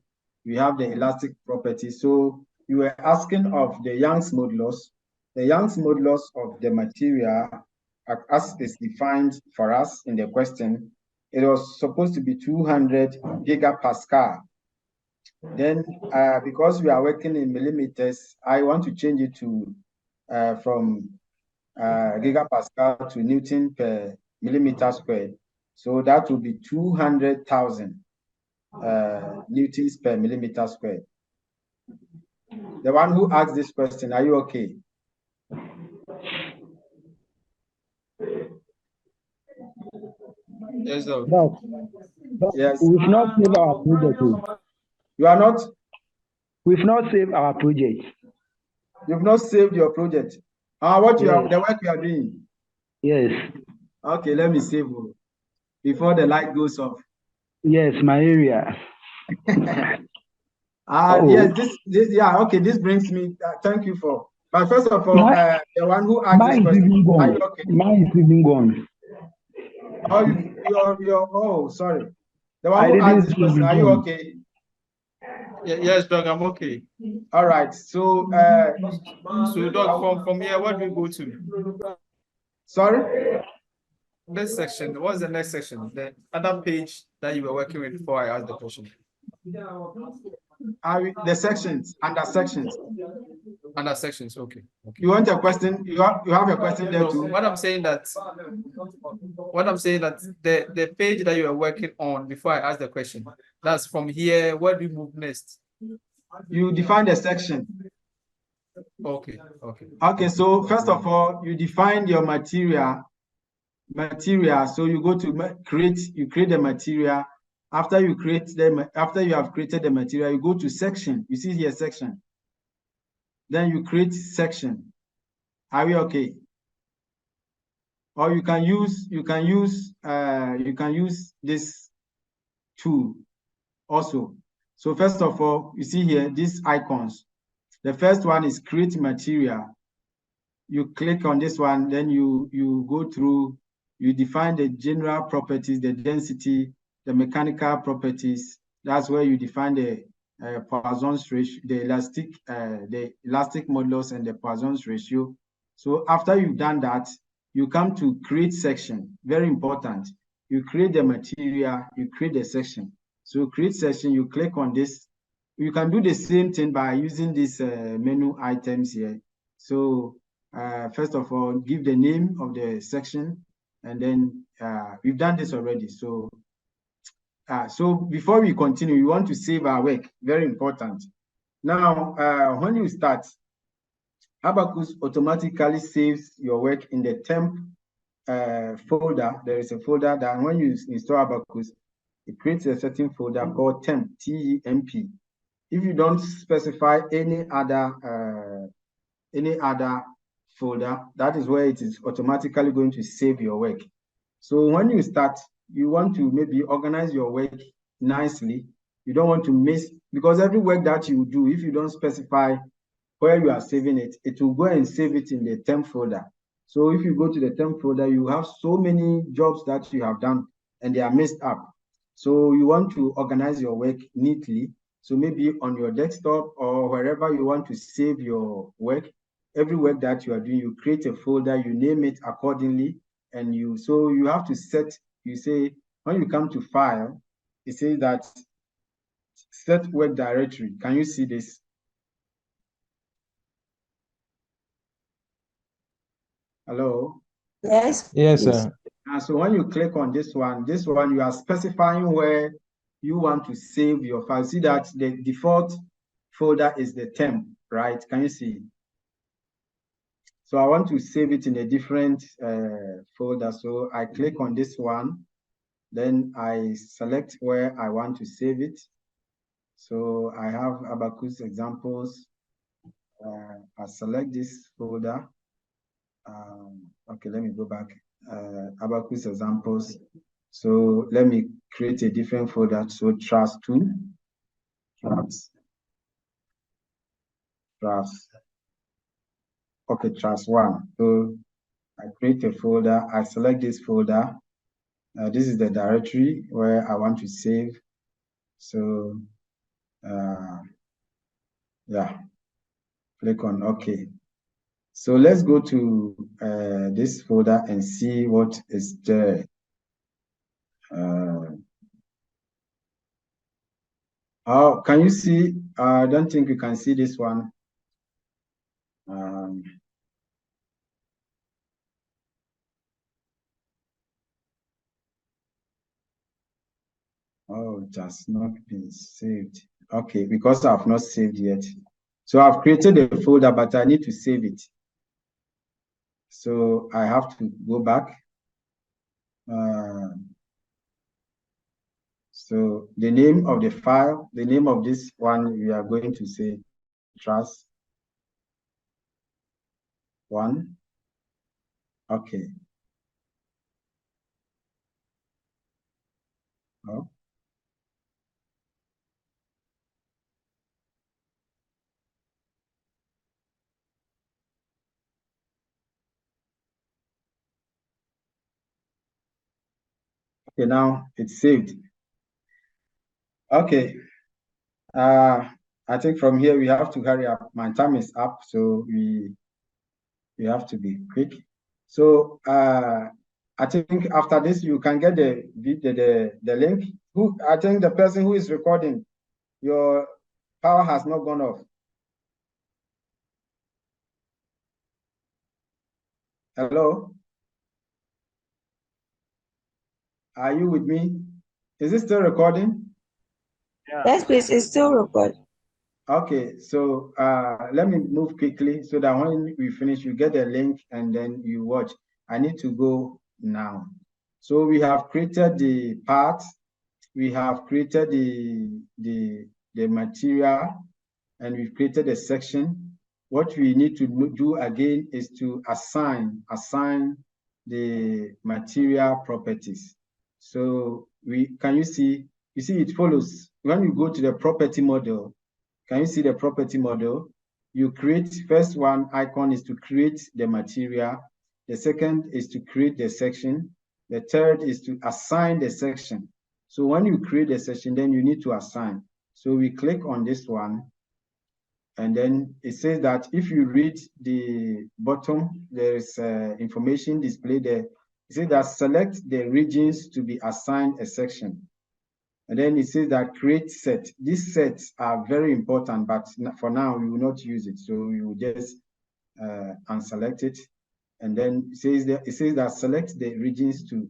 A: We have the elastic property. So you were asking of the Young's modulus. The Young's modulus of the material, as is defined for us in the question, it was supposed to be 200 gigapascal. Then, because we are working in millimeters, I want to change it to from gigapascal to Newton per millimeter squared. So that will be 200,000 newtons per millimeter squared. The one who asked this question, are you okay?
F: Yes, sir.
A: Yes.
C: We've not saved our project.
A: You are not?
C: We've not saved our project.
A: You've not saved your project. What you
C: Yes.
A: have, the work you are doing?
C: Yes.
A: Okay, let me save before the light goes off.
C: Yes, my area.
A: Yes, this yeah, okay, this brings me, thank you for, but first of all, the one who asked this question, are you okay?
C: Mine is even gone.
A: Oh, sorry. The one who asked this question, are you okay?
F: Yes, Doc, I'm okay.
A: All right, so
F: Doc, from here, what do we go to?
A: Sorry?
F: This section, what's the next section? The other page that you were working with before I asked the question.
A: The sections, under sections.
F: Under sections, okay.
A: You want a question? You have a question there
F: No,
A: too?
F: what I'm saying that the page that you are working on before I ask the question, that's from here. Where do you move next?
A: You define the section.
F: Okay.
A: Okay, so first of all, you define your material. So you go to create the material. After you have created the material, you go to section. You see here section. Then you create section. Are we okay? Or you can use this tool also. So first of all, you see here these icons. The first one is create material. You click on this one, then you go through, you define the general properties, the density, the mechanical properties. That's where you define the Poisson's ratio, the elastic modulus and the Poisson's ratio. So after you've done that, you come to create section. Very important. You create the material, you create the section. So create section, you click on this. You can do the same thing by using these menu items here. So first of all, give the name of the section, and then we've done this already. So before we continue, we want to save our work. Very important. Now, when you start, Abaqus automatically saves your work in the temp folder. There is a folder that when you install Abaqus, it creates a certain folder called temp, T-E-M-P. If you don't specify any other folder, that is where it is automatically going to save your work. So when you start, you want to maybe organize your work nicely. You don't want to miss, because every work that you do, if you don't specify where you are saving it, it will go and save it in the temp folder. So if you go to the temp folder, you have so many jobs that you have done and they are messed up. So you want to organize your work neatly. So maybe on your desktop or wherever you want to save your work, every work that you are doing, you create a folder, you name it accordingly, and you have to set, you say, when you come to file, it says that set work directory. Can you see this? Hello?
B: Yes.
G: Yes, sir.
A: So when you click on this one, you are specifying where you want to save your file. See that the default folder is the temp, right? Can you see? So I want to save it in a different folder. So I click on this one, then I select where I want to save it. So I have Abaqus examples. I select this folder. Okay, let me go back. Abaqus examples. So let me create a different folder. So trust 2, trust. Okay, trust 1. So I create a folder. I select this folder. This is the directory where I want to save. So yeah, click on OK. So let's go to this folder and see what is there. Oh, can you see? I don't think you can see this one. Oh, it has not been saved. Okay, because I've not saved yet. So I've created a folder, but I need to save it. So I have to go back. So the name of the file, the name of this one, we are going to say trust 1. Okay. Oh. Okay, now it's saved. Okay. I think from here we have to hurry up. My time is up, so we have to be quick. So I think after this you can get the link. I think the person who is recording, your power has not gone off. Hello? Are you with me? Is it still recording?
B: Yes, please. It's still recording.
A: Okay, so let me move quickly so that when we finish, you get the link and then you watch. I need to go now. So we have created the part, we have created the material, and we've created a section. What we need to do again is to assign the material properties. So can you see it follows when you go to the property model. Can you see the property model? You create, first one icon is to create the material. The second is to create the section. The third is to assign the section. So when you create a section, then you need to assign. So we click on this one, and then it says that if you read the bottom, there is information displayed there. It says that select the regions to be assigned a section. And then it says that create set. These sets are very important, but for now we will not use it. So we will just unselect it. And then it says that select the regions to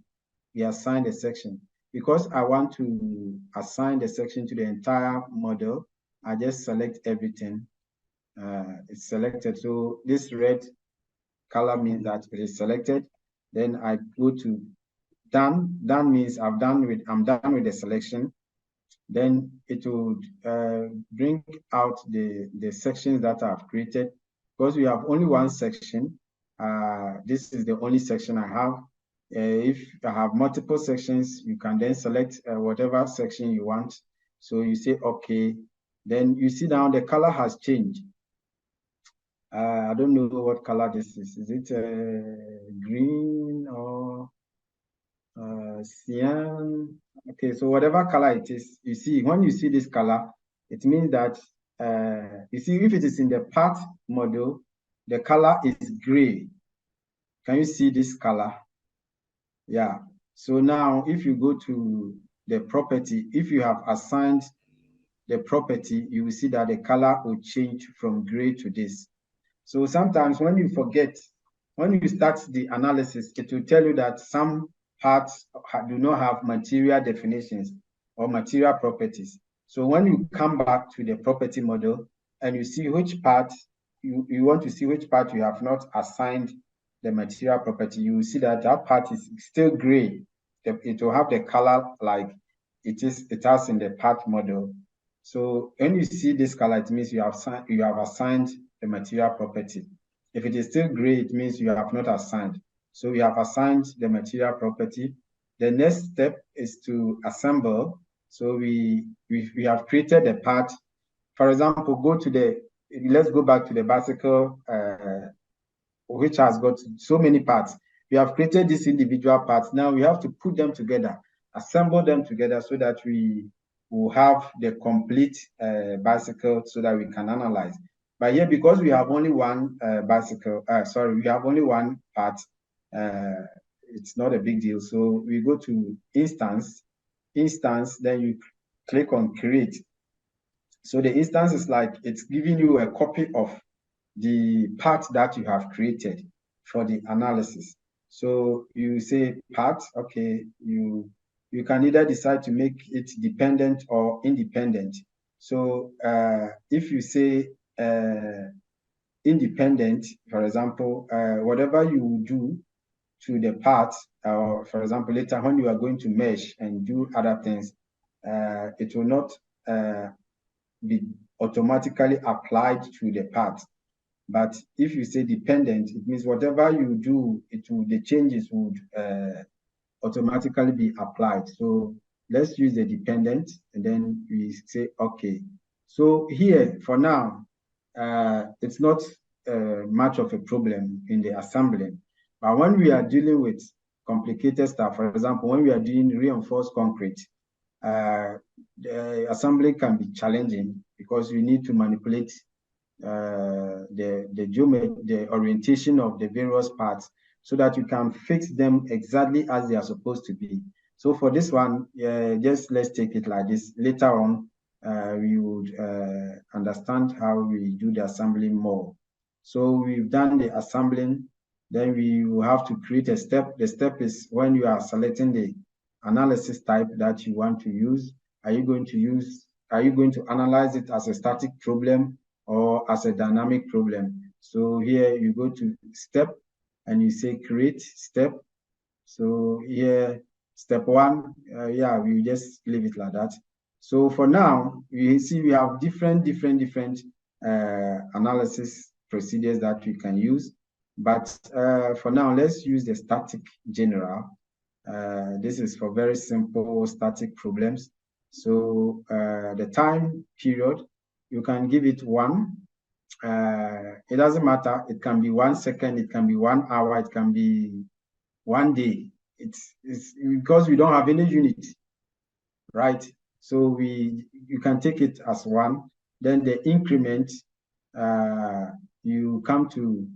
A: be assigned a section. Because I want to assign the section to the entire model, I just select everything. It's selected. So this red color means that it is selected. Then I go to done. Done means I'm done with the selection. Then it would bring out the sections that I've created. Because we have only one section, this is the only section I have. If I have multiple sections, you can then select whatever section you want. So you say, okay. Then you see now the color has changed. I don't know what color this is. Is it green or cyan? Okay, so whatever color it is, you see, when you see this color, it means that, you see, if it is in the part model, the color is gray. Can you see this color? Yeah. So now, if you go to the property, if you have assigned the property, you will see that the color will change from gray to this. So sometimes when you forget, when you start the analysis, it will tell you that some parts do not have material definitions or material properties. So when you come back to the property model and you see which part, you want to see which part you have not assigned the material property, you will see that that part is still gray. It will have the color like it has in the part model. So when you see this color, it means you have assigned the material property. If it is still gray, it means you have not assigned. So we have assigned the material property. The next step is to assemble. So we have created a part. For example, let's go back to the bicycle, which has got so many parts. We have created these individual parts. Now we have to put them together, assemble them together so that we will have the complete bicycle so that we can analyze. But here, because we have only one we have only one part, it's not a big deal. So we go to instance, then you click on create. So the instance is like, it's giving you a copy of the part that you have created for the analysis. So you say part, okay, you can either decide to make it dependent or independent. So if you say independent, for example, whatever you do to the part, or for example, later when you are going to mesh and do other things, it will not be automatically applied to the part. But if you say dependent, it means whatever you do, the changes would automatically be applied. So let's use the dependent, and then we say okay. So here, for now, it's not much of a problem in the assembling. But when we are dealing with complicated stuff, for example, when we are doing reinforced concrete, the assembly can be challenging because you need to manipulate the orientation of the various parts so that you can fix them exactly as they are supposed to be. So for this one, just let's take it like this. Later on, we would understand how we do the assembling more. So we've done the assembling. Then we will have to create a step. The step is when you are selecting the analysis type that you want to use. Are you going to analyze it as a static problem or as a dynamic problem? So here you go to step and you say create step. So here, step one, we just leave it like that. So for now, you see we have different analysis procedures that we can use. But for now, let's use the static general. This is for very simple static problems. So the time period, you can give it 1. It doesn't matter. It can be 1 second, it can be 1 hour, it can be 1 day. It's because we don't have any unit, right? So you can take it as 1. Then the increment, you come to,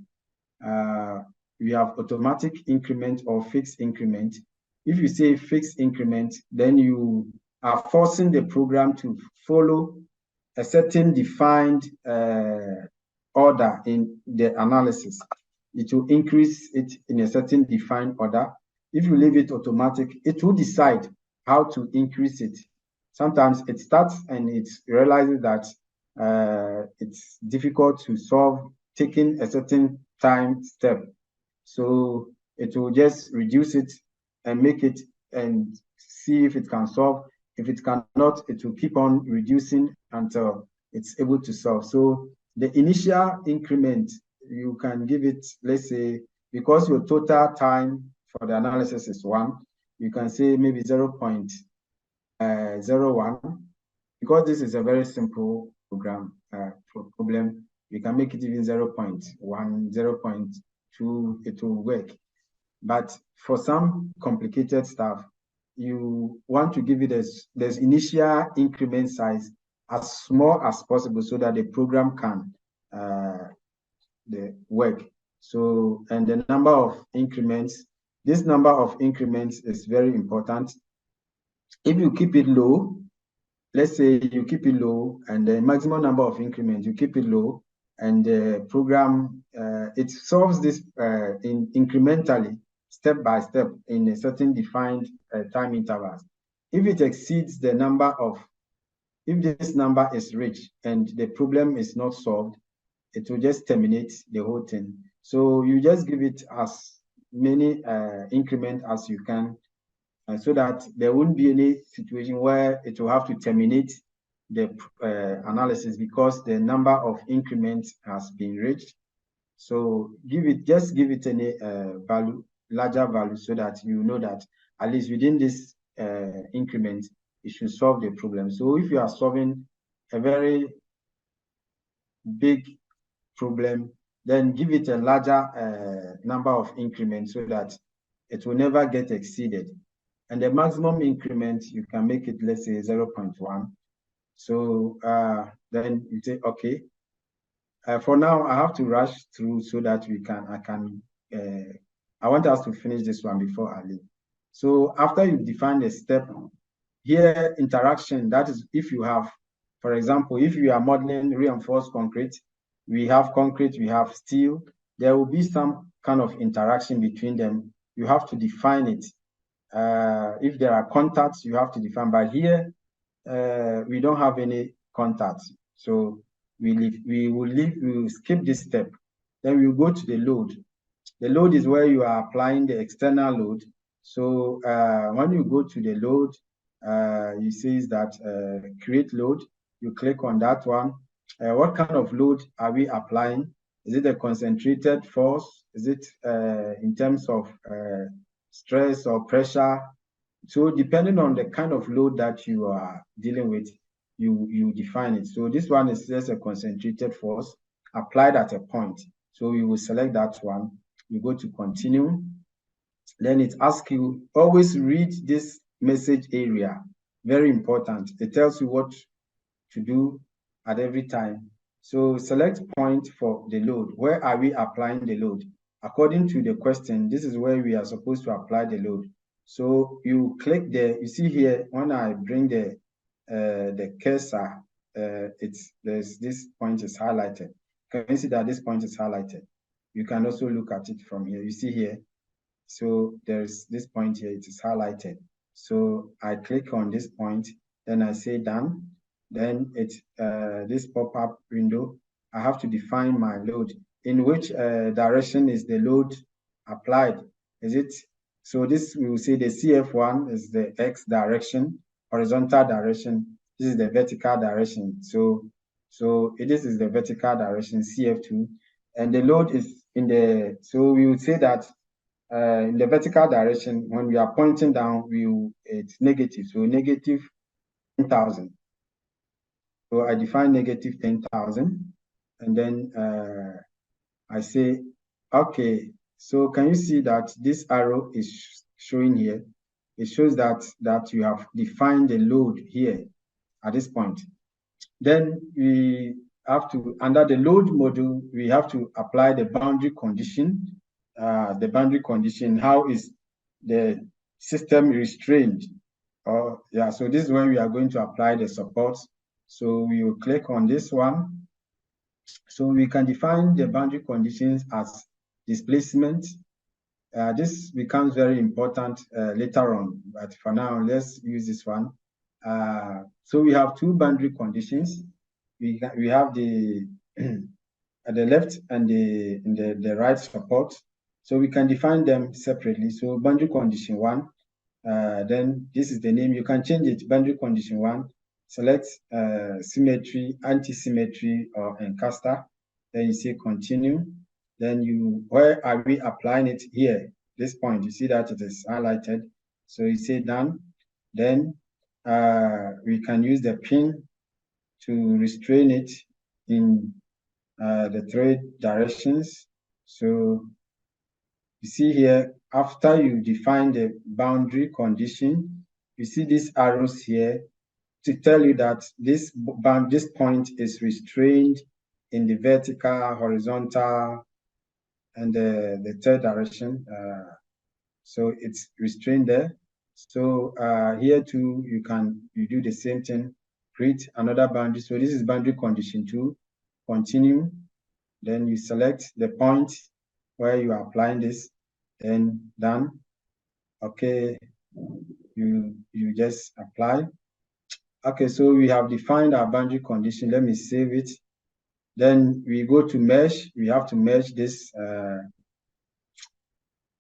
A: we have automatic increment or fixed increment. If you say fixed increment, then you are forcing the program to follow a certain defined order in the analysis. It will increase it in a certain defined order. If you leave it automatic, it will decide how to increase it. Sometimes it starts and it realizes that it's difficult to solve taking a certain time step. So it will just reduce it and make it and see if it can solve. If it cannot, it will keep on reducing until it's able to solve. So the initial increment, you can give it, let's say, because your total time for the analysis is 1, you can say maybe 0.01. Because this is a very simple program problem, you can make it even 0.1, 0.2, it will work. But for some complicated stuff, you want to give it this initial increment size as small as possible so that the program can work. So, and the number of increments, this number of increments is very important. If you keep it low, let's say you keep it low and the maximum number of increments, you keep it low, and the program, it solves this incrementally, step by step in a certain defined time intervals. If it exceeds the number of, if this number is rich and the problem is not solved, it will just terminate the whole thing. So you just give it as many increments as you can, so that there won't be any situation where it will have to terminate the analysis because the number of increments has been reached. So just give it any value, larger value, so that you know that at least within this increment, it should solve the problem. So if you are solving a very big problem, then give it a larger number of increments so that it will never get exceeded. And the maximum increment, you can make it, let's say, 0.1. So then you say, okay, for now, I have to rush through so that I want us to finish this one before I leave. So after you define the step, here interaction, that is if you have, for example, if you are modeling reinforced concrete, we have concrete, we have steel, there will be some kind of interaction between them. You have to define it. If there are contacts, you have to define. But here, we don't have any contacts. So we will skip this step. Then we'll go to the load. The load is where you are applying the external load. So when you go to the load, you see that create load. You click on that one. What kind of load are we applying? Is it a concentrated force? Is it in terms of stress or pressure? So depending on the kind of load that you are dealing with, you define it. So this one is just a concentrated force applied at a point. So you will select that one. You go to continue. Then it asks you, always read this message area. Very important. It tells you what to do at every time. So select point for the load. Where are we applying the load? According to the question, this is where we are supposed to apply the load. So you click there. You see here, when I bring the cursor, this point is highlighted. Can you see that this point is highlighted? You can also look at it from here. You see here, so there's this point here, it is highlighted. So I click on this point, then I say done. Then it's this pop-up window. I have to define my load. In which direction is the load applied? Is it, so this, we will say the CF1 is the X direction, horizontal direction. This is the vertical direction. So this is the vertical direction, CF2. And the load is in the, so we would say that in the vertical direction, when we are pointing down, it's negative. So negative 10,000. So I define negative 10,000, and then I say, okay. So can you see that this arrow is showing here? It shows that you have defined the load here at this point. Then we have to, under the load module, we have to apply the boundary condition. The boundary condition, how is the system restrained? Yeah, so this is when we are going to apply the support. So we will click on this one. So we can define the boundary conditions as displacement. This becomes very important later on, but for now, let's use this one. So we have two boundary conditions. We have the at the left and the right support. So we can define them separately. So boundary condition 1, then this is the name. You can change it. Boundary condition 1. Select symmetry, anti-symmetry, or encaster. Then you say continue. Then where are we applying it? Here, this point. You see that it is highlighted. So you say done. Then we can use the pin to restrain it in the 3 directions. So you see here, after you define the boundary condition, you see these arrows here to tell you that this point is restrained in the vertical, horizontal, and the 3rd direction. So it's restrained there. So here too, you do the same thing, create another boundary. So this is boundary condition 2, continue. Then you select the point where you are applying this, then done. Okay, you just apply. Okay, so we have defined our boundary condition. Let me save it. Then we go to mesh. We have to mesh this.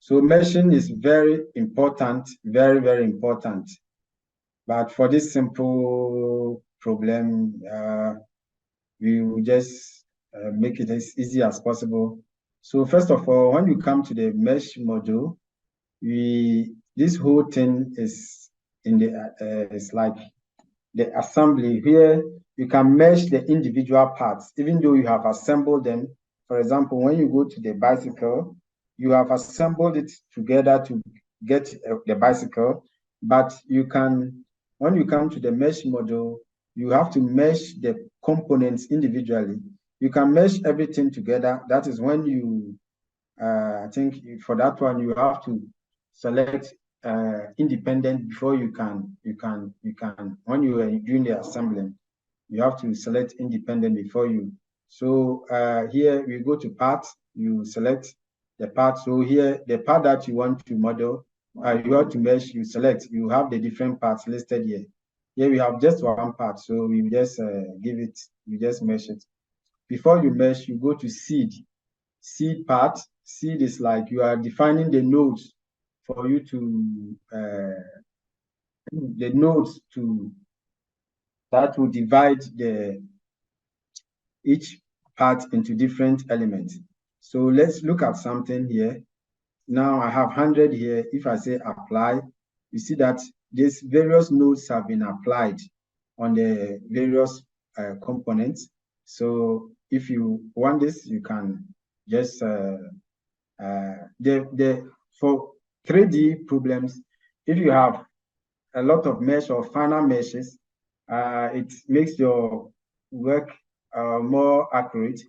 A: So meshing is very important, very, very important. But for this simple problem, we will just make it as easy as possible. So first of all, when you come to the mesh module, this whole thing is in the it's like the assembly. Here you can mesh the individual parts, even though you have assembled them. For example, when you go to the bicycle, you have assembled it together to get the bicycle, but you can, when you come to the mesh module, you have to mesh the components individually. You can mesh everything together. That is when you, I think for that one, you have to select independent before you can, when you are doing the assembling, you have to select independent before you. So here we go to parts, you select the part. So here, the part that you want to model, you want to mesh, you select, you have the different parts listed here. Here we have just one part, so we just you just mesh it. Before you mesh, you go to seed part. Seed is like you are defining the nodes for you to, the nodes to, that will divide each part into different elements. So let's look at something here. Now I have 100 here. If I say apply, you see that these various nodes have been applied on the various components. So if you want this, you can just, for 3D problems, if you have a lot of mesh or finer meshes, it makes your work more accurate.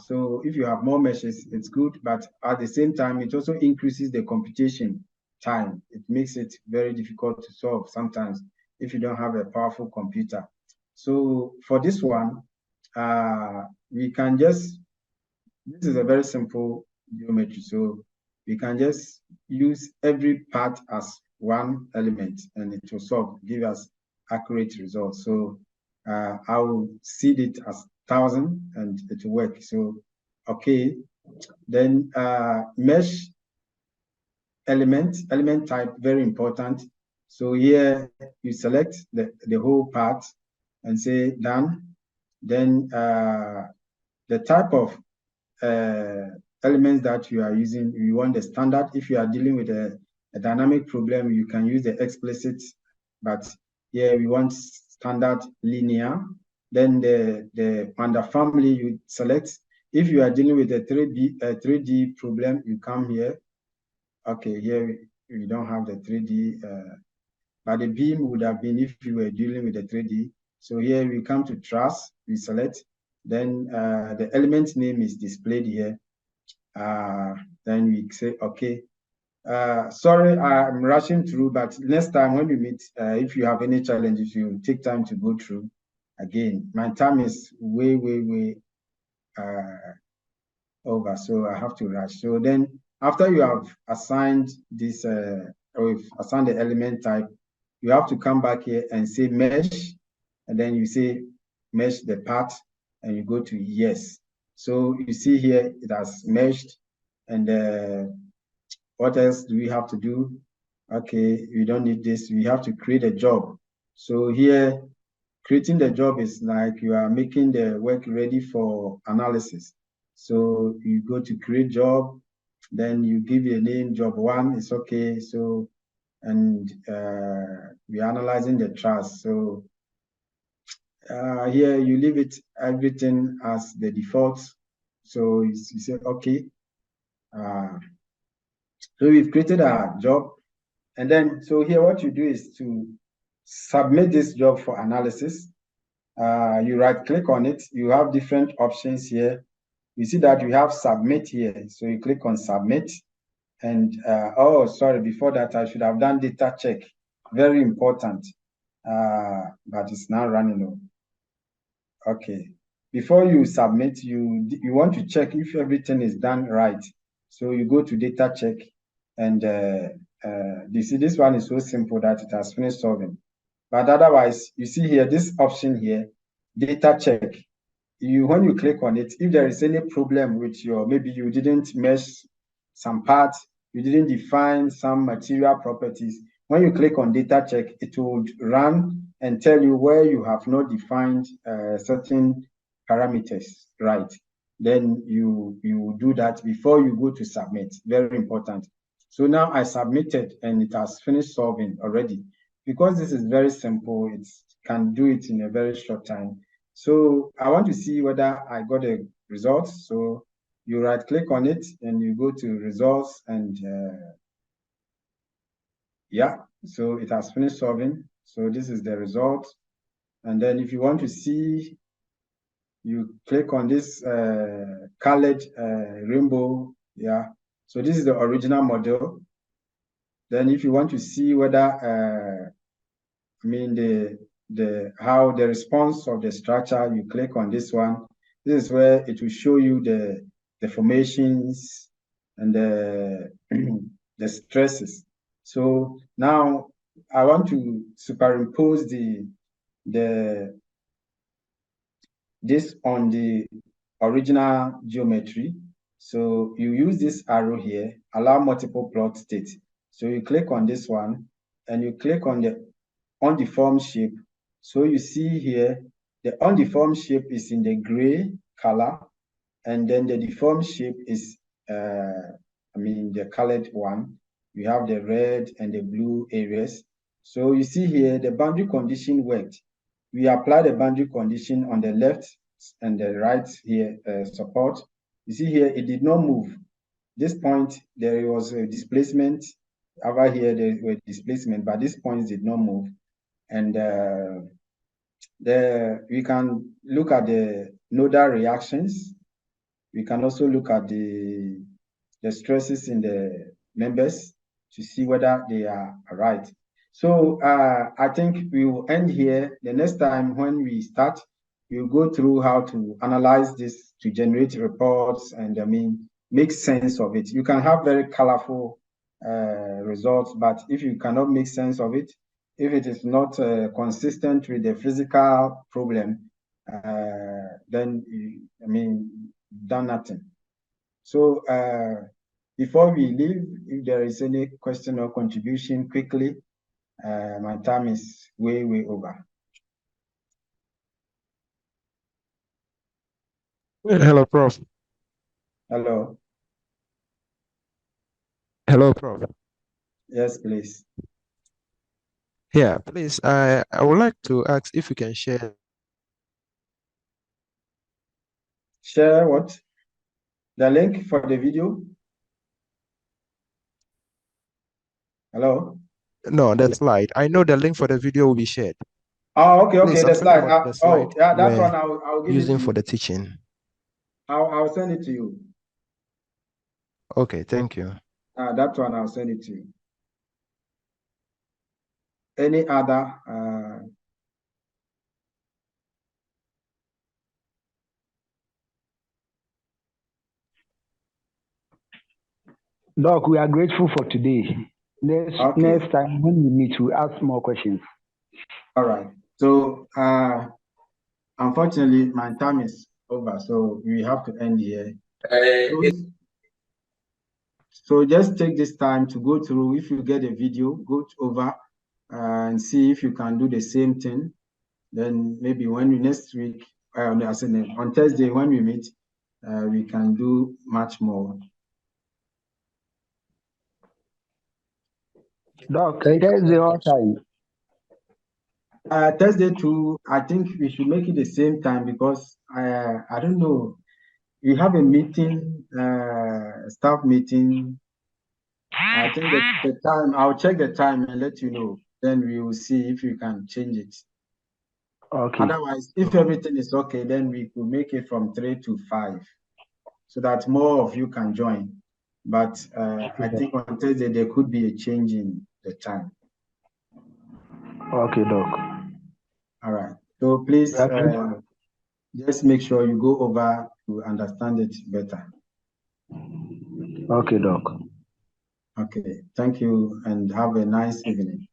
A: So if you have more meshes, it's good, but at the same time, it also increases the computation time. It makes it very difficult to solve sometimes if you don't have a powerful computer. So for this one, we can just this is a very simple geometry. So we can just use every part as one element and it will solve, give us accurate results. So I will seed it as 1,000 and it will work. So, okay. Then mesh element type, very important. So here you select the whole part and say done. Then the type of elements that you are using, you want the standard. If you are dealing with a dynamic problem, you can use the explicit, but here we want standard linear. Then the under family you select. If you are dealing with a 3D problem, you come here. Okay, here we don't have the 3D, but the beam would have been if you were dealing with the 3D. So here we come to truss, we select. Then the element name is displayed here. Then we say, okay. Sorry, I'm rushing through, but next time when we meet, if you have any challenges, you take time to go through again. My time is way over, so I have to rush. So then after you have assigned this, or you've assigned the element type, you have to come back here and say mesh, and then you say mesh the part, and you go to yes. So you see here, it has meshed, and what else do we have to do? Okay, we don't need this. We have to create a job. So here, creating the job is like you are making the work ready for analysis. So you go to create job, then you give a name, job 1, it's okay. So, and we're analyzing the truss. So here you leave it everything as the default. So you say, okay. So we've created a job. And then, so here what you do is to submit this job for analysis. You right click on it. You have different options here. You see that you have submit here. So you click on submit. And oh, sorry, before that, I should have done data check. Very important. But it's now running low. Okay. Before you submit, you want to check if everything is done right. So you go to data check, and you see this one is so simple that it has finished solving. But otherwise, you see here, this option here, data check. When you click on it, if there is any problem with maybe you didn't mesh some parts, you didn't define some material properties, when you click on data check, it would run and tell you where you have not defined certain parameters, right? Then you do that before you go to submit. Very important. So now I submitted and it has finished solving already. Because this is very simple, it can do it in a very short time. So I want to see whether I got a result. So you right click on it and you go to results, and yeah, so it has finished solving. So this is the result. And then if you want to see, you click on this colored rainbow. Yeah, so this is the original model. Then if you want to see whether how the response of the structure, you click on this one. This is where it will show you the deformations and the the stresses. So now I want to superimpose this on the original geometry. So you use this arrow here, allow multiple plot states. So you click on this one and you click on the undeformed shape. So you see here, the undeformed shape is in the gray color, and then the deformed shape is, the colored one. We have the red and the blue areas. So you see here, the boundary condition worked. We apply the boundary condition on the left and the right here, support. You see here, it did not move. This point, there was a displacement. Over here, there were displacement, but these points did not move. And we can look at the nodal reactions. We can also look at the stresses in the members to see whether they are right. So I think we will end here. The next time when we start, you go through how to analyze this to generate reports and make sense of it. You can have very colorful results, but if you cannot make sense of it, if it is not consistent with the physical problem, then done nothing. So before we leave, if there is any question or contribution quickly, my time is way over.
G: Hello, Prof.
A: Hello.
G: Hello, Prof.
A: Yes, please.
G: Yeah, please. I would like to ask if you can share.
A: Share what? The link for the video? Hello?
G: No, the slide. I know the link for the video will be shared.
A: Oh, okay,
G: Please,
A: the
G: I'm talking
A: slide.
G: about the slide
A: Yeah, that
G: we're
A: one I'll give it to
G: using
A: you.
G: for the teaching.
A: I'll send it to you.
G: Okay, thank you.
A: That one I'll send it to you. Any other?
C: Doc, we are grateful for today. Next time when we meet, we'll ask more questions.
A: All right. So unfortunately, my time is over, so we have to end here. So just take this time to go through. If you get a video, go over and see if you can do the same thing. Then maybe next week, on Thursday when we meet, we can do much more.
C: Doc, Thursday what time?
A: Thursday too, I think we should make it the same time because I don't know. We have a meeting, staff meeting. I think the time, I'll check the time and let you know. Then we will see if we can change it.
C: Okay.
A: Otherwise, if everything is okay, then we could make it from 3 to 5 so that more of you can join. But I think on Thursday, there could be a change in the time.
C: Okay, Doc.
A: All right. So please just make sure you go over to understand it better.
C: Okay, Doc.
A: Okay. Thank you and have a nice evening.